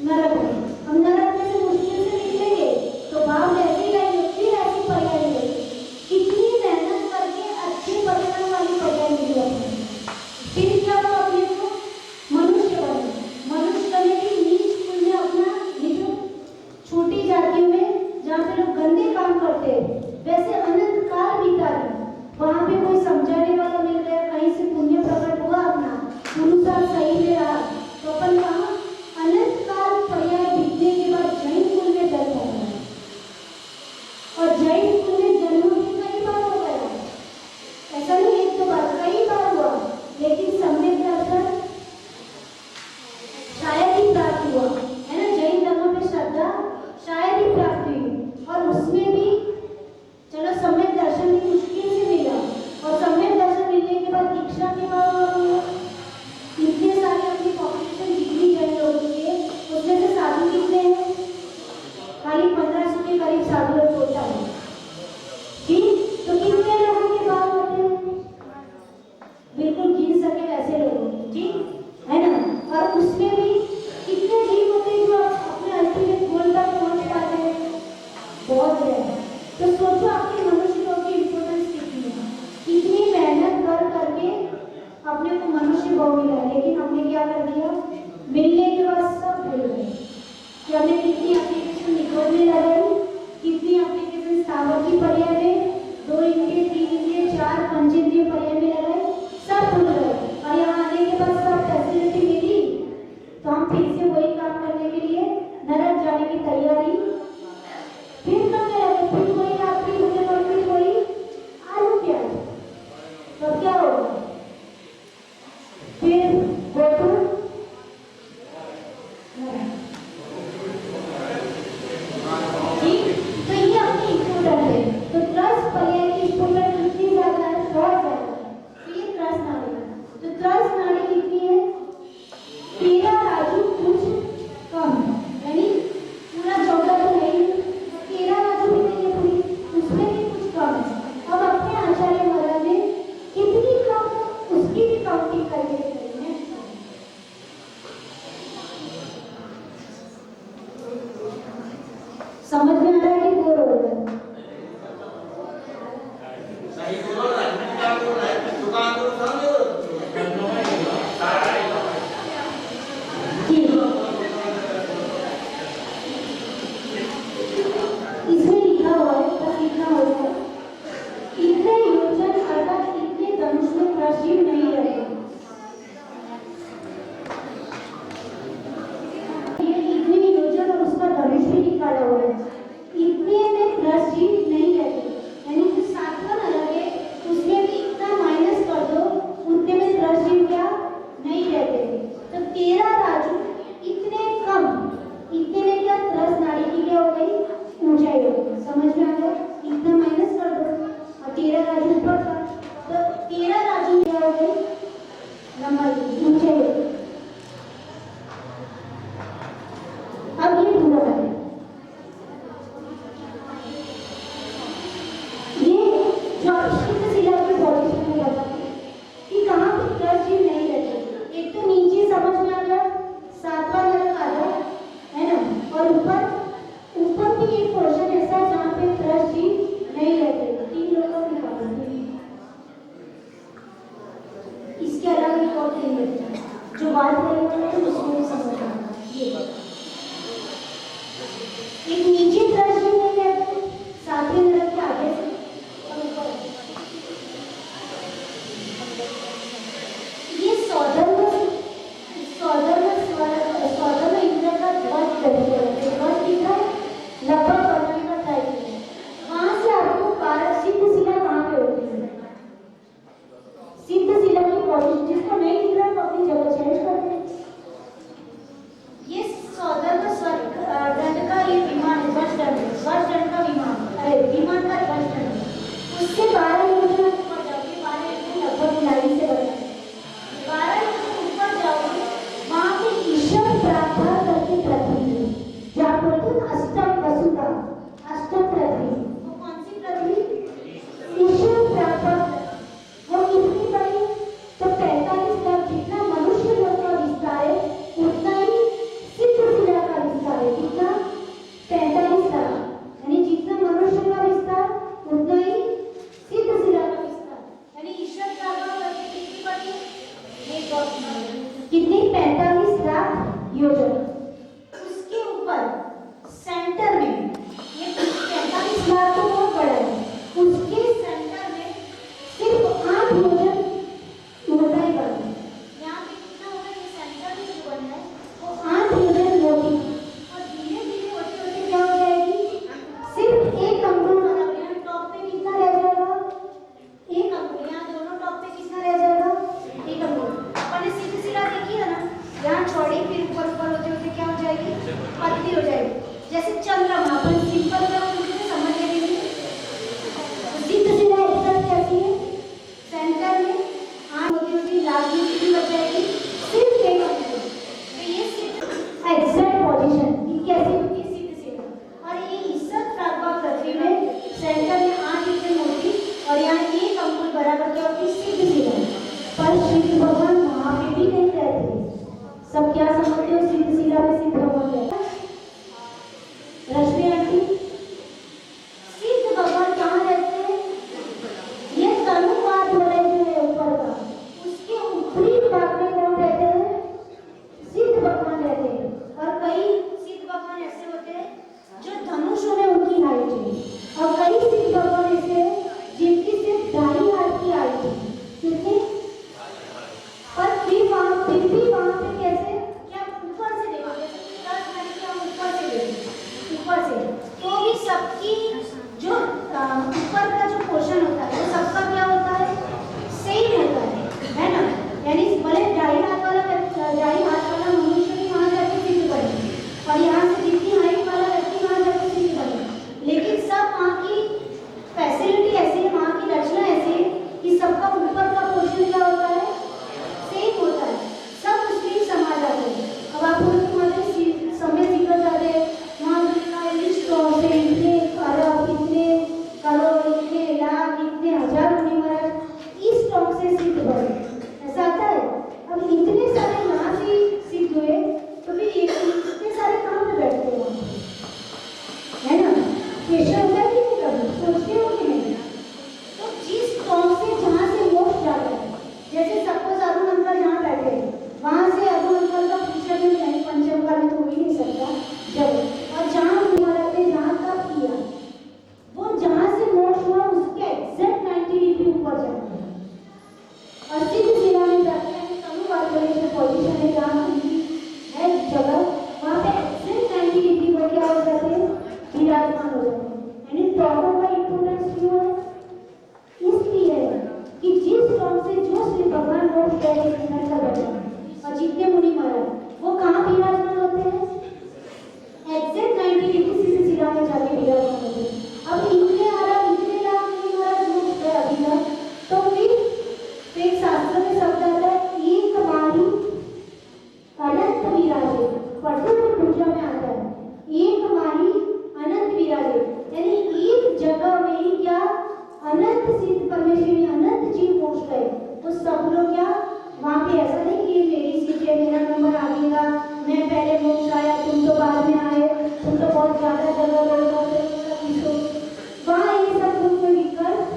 नरक में। हम नरक में से मुश्किल से निकलेंगे तो भाव ऐसे ही आएंगे, फिर ऐसी पर्याय मिलेगी। कितनी मेहनत करके अच्छे परिणाम वाली पर्याय मिली अपने, फिर क्या हुआ, अपने को मनुष्य बने। मनुष्य बने की नीच कुल में अपना जो छोटी जातियों में जहाँ पे लोग गंदे काम करते हैं, वैसे अनंत काल बीता है, वहाँ पे कोई समझाने वाला मिल गया, कहीं से पुण्य प्रकट हुआ, अपना पुरुषार्थ सही में रहा, तो अपन कहाँ अनंत काल पर्याय बीतने के बाद जैन कुल में जन्म हो गया। और जैन कुल में जन्म भी कई बार हो गया, ऐसा नहीं एक दो बार, कई बार हुआ, लेकिन सम्यक दर्शन शायद ही प्राप्त हुआ है ना। जैन धर्म में श्रद्धा शायद ही प्राप्त हुई, और उसमें भी चलो सम्यक दर्शन भी मुश्किल से मिला, और सम्यक दर्शन मिलने के बाद दीक्षा के बाद इतने सारे अपनी पॉपुलेशन जितनी जैन लोगों की है, उसमें से साधु कितने हैं, खाली 1500 के करीब साधु लोग होता है जी। तो कितने लोगों के भाव होते हैं, बिल्कुल गिन सके वैसे लोग जी, है ना। और उसमें भी कितने जीव होते हैं जो अपने अल्टीमेट गोल तक पहुंच पाते हैं, बहुत है। तो सोचो आपके मनुष्य लोग की इम्पोर्टेंस कितनी है, कितनी मेहनत करके अपने को मनुष्य भाव मिला, लेकिन हमने क्या कर दिया, मिलने के बाद सब भूल गए कि हमने कितनी एप्लीकेशन निकलने लगाई, कितनी एप्लीकेशन स्थावर की पर्याय में, 2 इंद्रिय 3 इंद्रिय 4 पंचेंद्रिय पर्याय में लगाए, सब भूल गए। और यहाँ आने के बाद सब फैसिलिटी मिली, तो हम फिर से वही काम करने के लिए नरक जाने की तैयारी फिर करने लगे, फिर वही रात्रि भोजन और फिर वही आलू प्याज। तो क्या होगा, फिर गोटू जी। तो ये अपनी इम्पोर्टेंट है, तो 10 पर्याय की इम्पोर्टेंट कितनी ज्यादा है, बहुत ज्यादा है। सिद्ध परमेश्वरी अनंत जीव पहुंच गए, तो सब लोग क्या वहाँ पे ऐसा नहीं कि मेरी सीट है, मेरा नंबर आ गया, मैं पहले मोक्ष आया, तुम तो बाद में आए, तुम तो बहुत ज्यादा जगह लोगे, वहाँ ये सब कुछ में विकल्प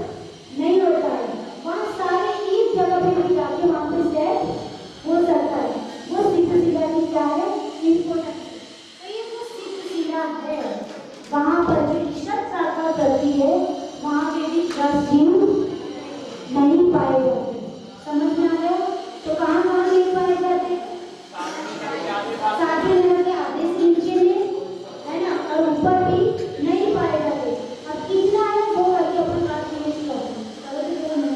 नहीं होता है। वहाँ सारे एक जगह पे भी जाके वहाँ पे सेट हो सकता है। वो सिद्ध शिला की क्या है, इम्पोर्टेंट, तो ये वो सिद्ध शिला है। वहाँ पर जो ईश्वर साकार करती है, वहाँ पे भी ट्रस्ट जीव नहीं पाए जाते। समझ में आ गया? तो कहाँ कहाँ नहीं पाए जाते? सातवें नंबर के आधे से नीचे में, है ना, और ऊपर भी नहीं पाए जाते। अब कितना है वो करके अपन कैलकुलेट करो। चलो देखो ना,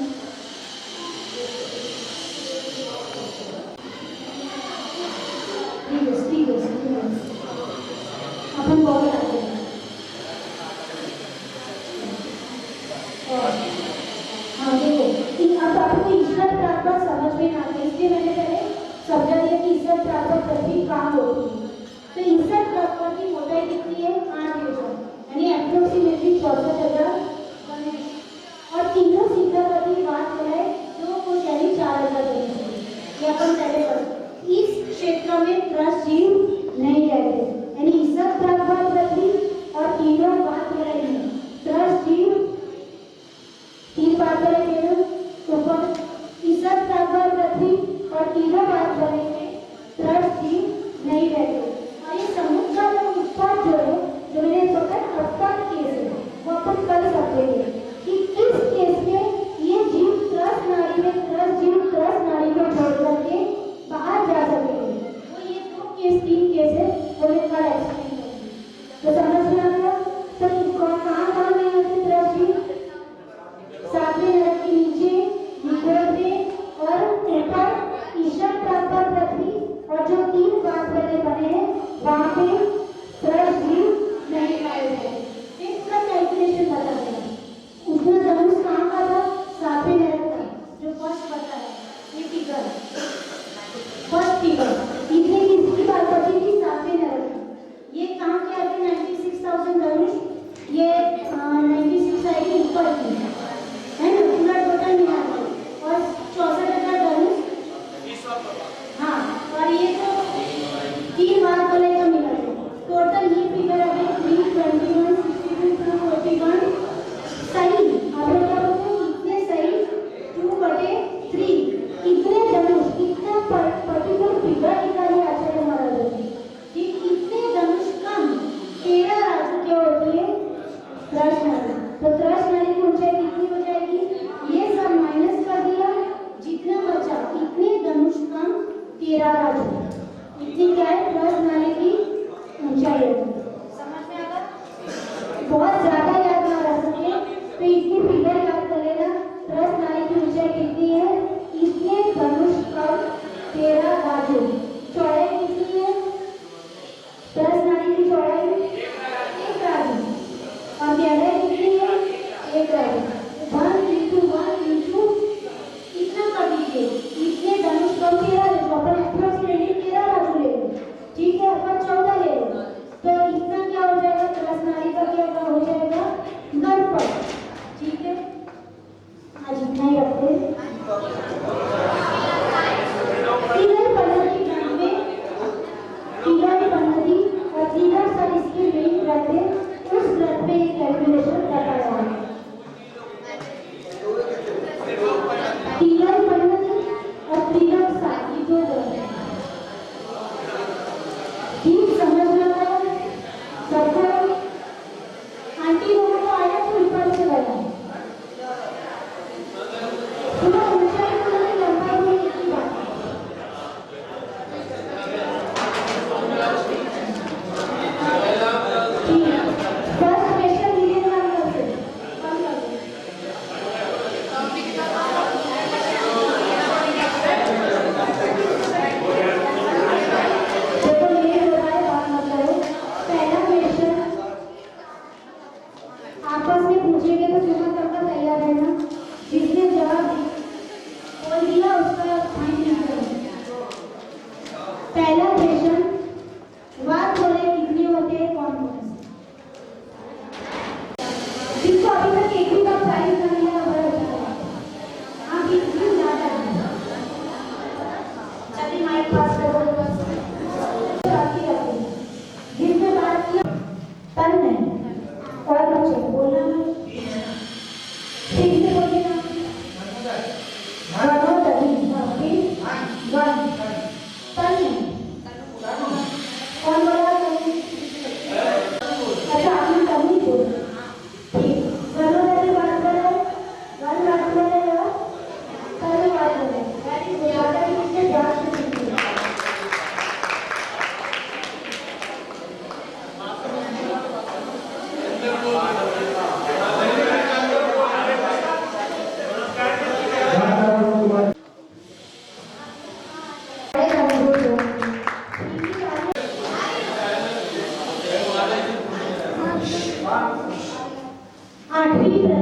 ठीक है अपन बहुत आते हैं। हाँ देखो, अब आपको ईश्वर प्राप्त समझ में ना आते, इसलिए मैंने पहले समझा दिया कि ईश्वर प्राप्त पृथ्वी कहाँ होती है। तो ईश्वर प्राप्त की मोटाई कितनी है, 8 मीटर, यानी अप्रोक्सीमेटली 64,000 और तीनों शिखरावती बात है जो कुछ यानी 4,000 ये अपन पहले पढ़ते। इस क्षेत्र में ट्रस्ट जीव नहीं रहते, यानी ईश्वर प्राप्त पृथ्वी और तीनों बात रहेगी ट्रस्ट जीव, तीन बात करेंगे ऊपर ईश्वर प्राप्त पृथ्वी और तीनों बात करेंगे ट्रस्ट जीव नहीं रहते। और ये समुद्र का उत्पाद जो है, जो मैंने सोचा उत्पाद केस है, वो अपन कर सकते हैं कि किस केस में ये जीव त्रस्त नाड़ी में, त्रस्त जीव त्रस्त नाड़ी में छोड़ करके बाहर जा सकेंगे। वो ये 2 केस 3 केस है, वो मैं कल एक्सप्लेन करूँगी। तो समझ में आ गया? तो कहाँ नहीं होते त्रस्त जीव? सातवें नरक के नीचे, निगोर में और ऊपर ईश्वर प्राप्त पृथ्वी और जो 3 बात वाले बने हैं वहाँ पे त्रस्त जीव नहीं पाए जाते। इसका कैलकुलेशन बता देना।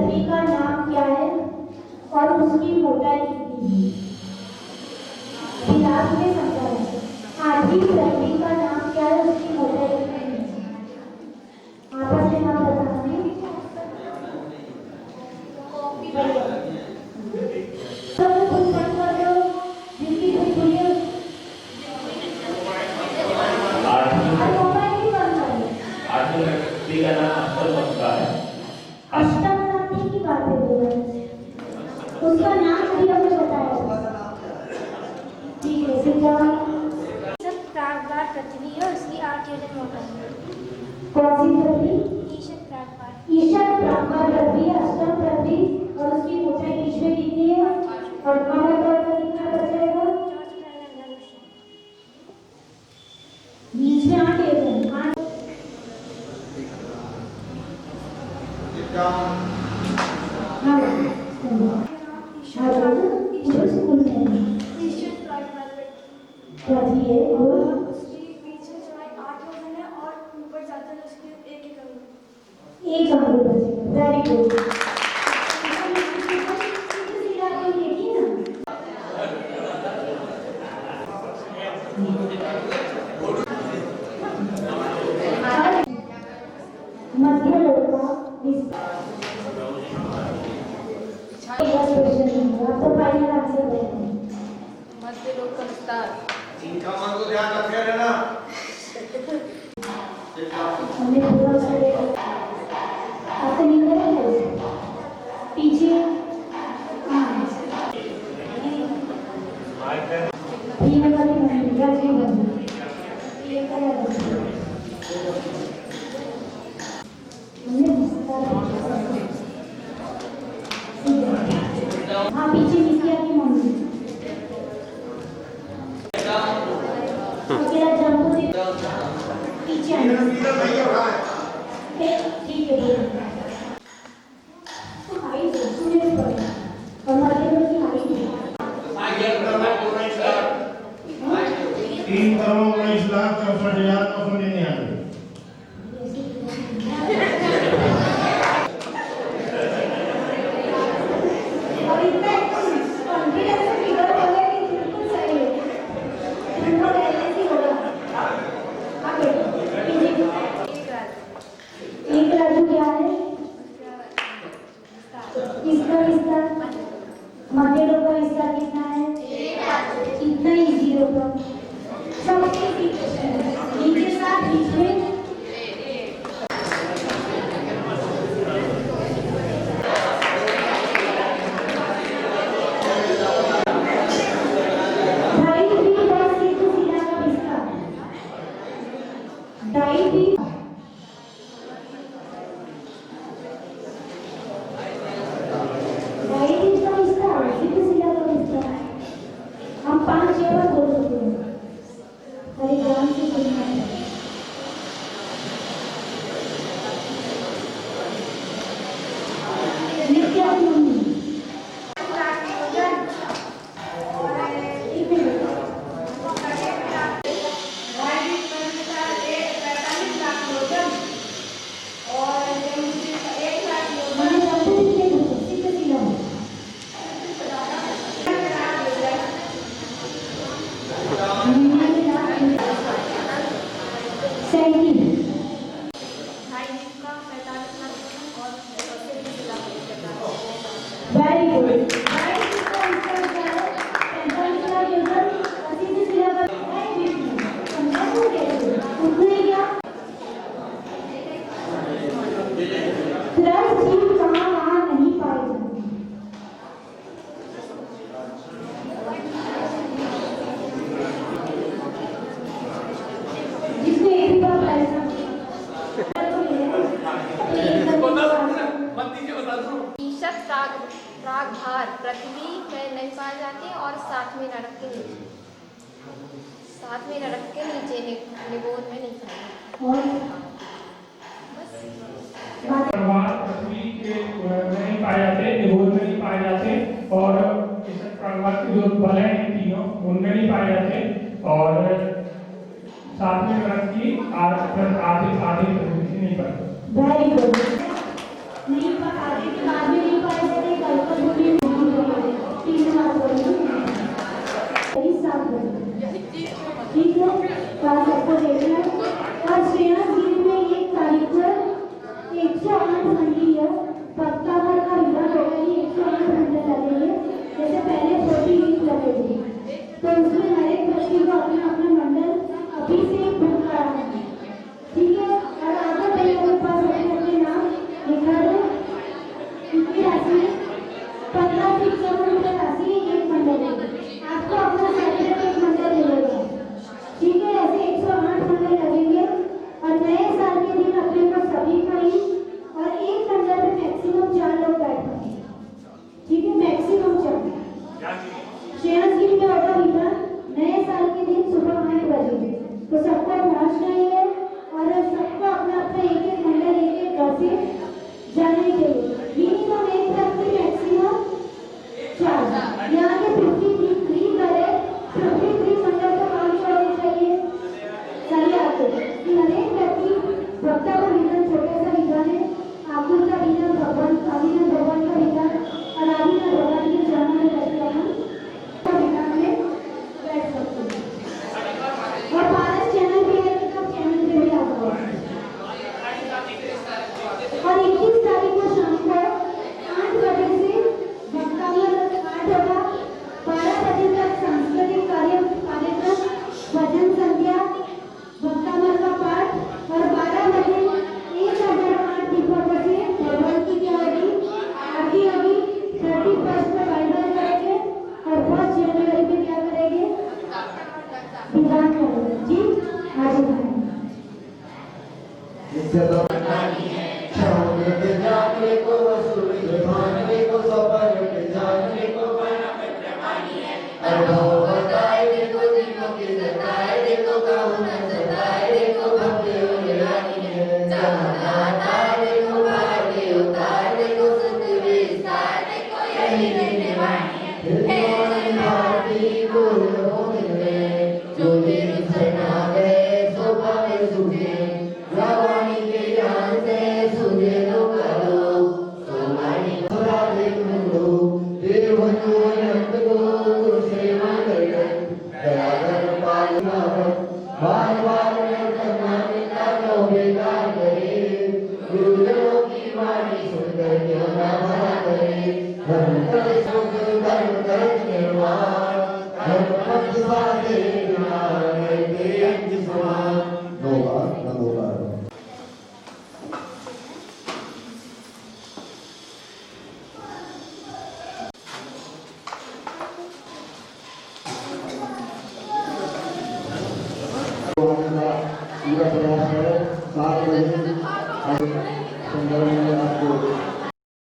पृथ्वी का नाम क्या है और उसकी मोटाई कितनी है? विलास में समझा है। 8वीं पृथ्वी का नाम क्या है, उसकी मोटाई कितनी है? आपस में नाम बताना है। सब कुछ पढ़ लो, जिनकी बुद्धि है। और मोबाइल भी बंद कर लो। आठवीं व्यक्ति का नाम अष्टम का है। अष्टम नाम की बात है भैया, उसका नाम भी हमें बताया। ठीक है, फिर क्या? ईशत प्रागभार पृथ्वी है, उसकी 8 योजन मोटाई है। कौन सी पृथ्वी? ईशत प्रागभार। ईशत प्रागभार पृथ्वी, अष्टम पृथ्वी, और उसकी मोटाई बीच में कितनी है? और नौ का कितना बचेगा? बीच में 8 योजन। 8 हाँ ईश्वर स्कूल में ईशत प्रागभार पृथ्वी है और उसकी बीच में चौड़ाई 8 योजन है और ऊपर जाता है उसके एक अंग। एक अंगुल बचेगा। Very good. सीधा कोई देखिए ना। मध्य लोक का विस्तार। आप तो फाइनल आंसर देते हैं। मध्य लोक का विस्तार। इनका मन को ध्यान रखे रहना। हमने पूरा कर लिया। आपको नींद आ रही है? पीछे हाँ ये वाली बनी, राजी बनी। ये क्या बनी? हमने विस्तार हाँ पीछे निकिया की मम्मी। अकेला जम्बू दे पीछे आना। ठीक है भैया। तो हाइट है, सुने पड़े और मध्य में की हाइट है। 3,19,64,999। और इतना कॉन्फिडेंस से फिगर बोले कि बिल्कुल सही है। तुमको ऐसे ही होगा। आगे एक राजू क्या है? इसका विस्तार मध्य लोक का विस्तार कितना है? इतना इजी होगा। सबसे नीचे साथ बीच में ढाई फीट और सीधे सीधा का विस्तार। ढाई फीट ढाई फीट का विस्तार, सीधे सीधा का विस्तार। हम 5-6 बार बोल सकते हैं। हरी ध्यान से सुनना है। नित्या की मम्मी। एक मिनट। मैंने सबसे नीचे पूछा, सीधे सीधा। Very good. उतने क्या प्लस जीव कहाँ कहाँ नहीं पाए जाते। जिसमें एक बार पैसा ईशत प्रागभार पृथ्वी में नहीं पाए जाते और 7वें नरक के नीचे। 7वें नरक के नीचे निगोद में नहीं पाए जाते। प्रवाह पृथ्वी के नहीं पाए जाते, निगोद में नहीं पाए जाते, और ईशत प्रागभार के जो बल हैं तीनों उनमें नहीं पाए जाते, और 7वें नरक की आधे पृथ्वी से नहीं पाए। Very good. नहीं आगे के बाद में फिक्स किलोमीटर राशि एक मंडल है, आपको अपना सेपरेट एक मंडल मिलेगा। ठीक है, ऐसे 108 मंडल लगेंगे और नए साल के दिन अपने को सभी को ही और एक मंडल में मैक्सिमम 4 लोग बैठ पाएंगे। ठीक है, मैक्सिमम 4। शेयरगिरी में होगा विधान नए साल के दिन सुबह 8 बजे, तो सबको पहुंचना ही है और सबको अपना अपना एक मंडल एक घर से जाना ही चाहिए। मिनिमम एक घर में मैक्सिमम 4। यहाँ के 53 घर है, 53 मंडल को काम करने चाहिए। चलिए आते कि हरेक व्यक्ति भक्ता का विधान छोटा सा विधान है, आकुल का विधान भगवान का विधान और आदिनाथ भगवान के चरणों में बैठे अपन विधान में बैठ सकते हैं। और पारस चैनल भी है, तो चैनल पे भी आता है। और 21 तारीख को शाम को 8 बजे से भक्तामल पाठ होगा, 12 बजे तक सांस्कृतिक कार्यक्रम, भजन संध्या, भक्तामल का पाठ और 12 बजे 1008 दीपकों से भगवान की क्या होगी, आरती होगी। 31 को बाइबल करेंगे और 1 जनवरी में क्या करेंगे, विधान करेंगे। जी आज जानने को सूर्य जानने को सपर के जानने को अनुभव बताए देखो दिनों के जताए देखो कहूँ न जताए देखो भक्ति उड़ानी है जहाँ देखो बाहर के उतार देखो सुख विस्तार देखो यही रहने वाली है भारती को जो दिन सना गए सो पावे सुखे रावानी के ज्ञान से सुझे लो करो सोमानी सदा देखो देव जो अनंत को सेवा करन दया कर पालना बार बार करना पिता को बेकार करे गुरुदेव की वाणी सुनकर क्यों ना भला करे धर्म कर सुख धर्म कर निर्वाण धर्म पक्ष साधे पूरा प्रयास है 7 बजे संदर्भ में आपको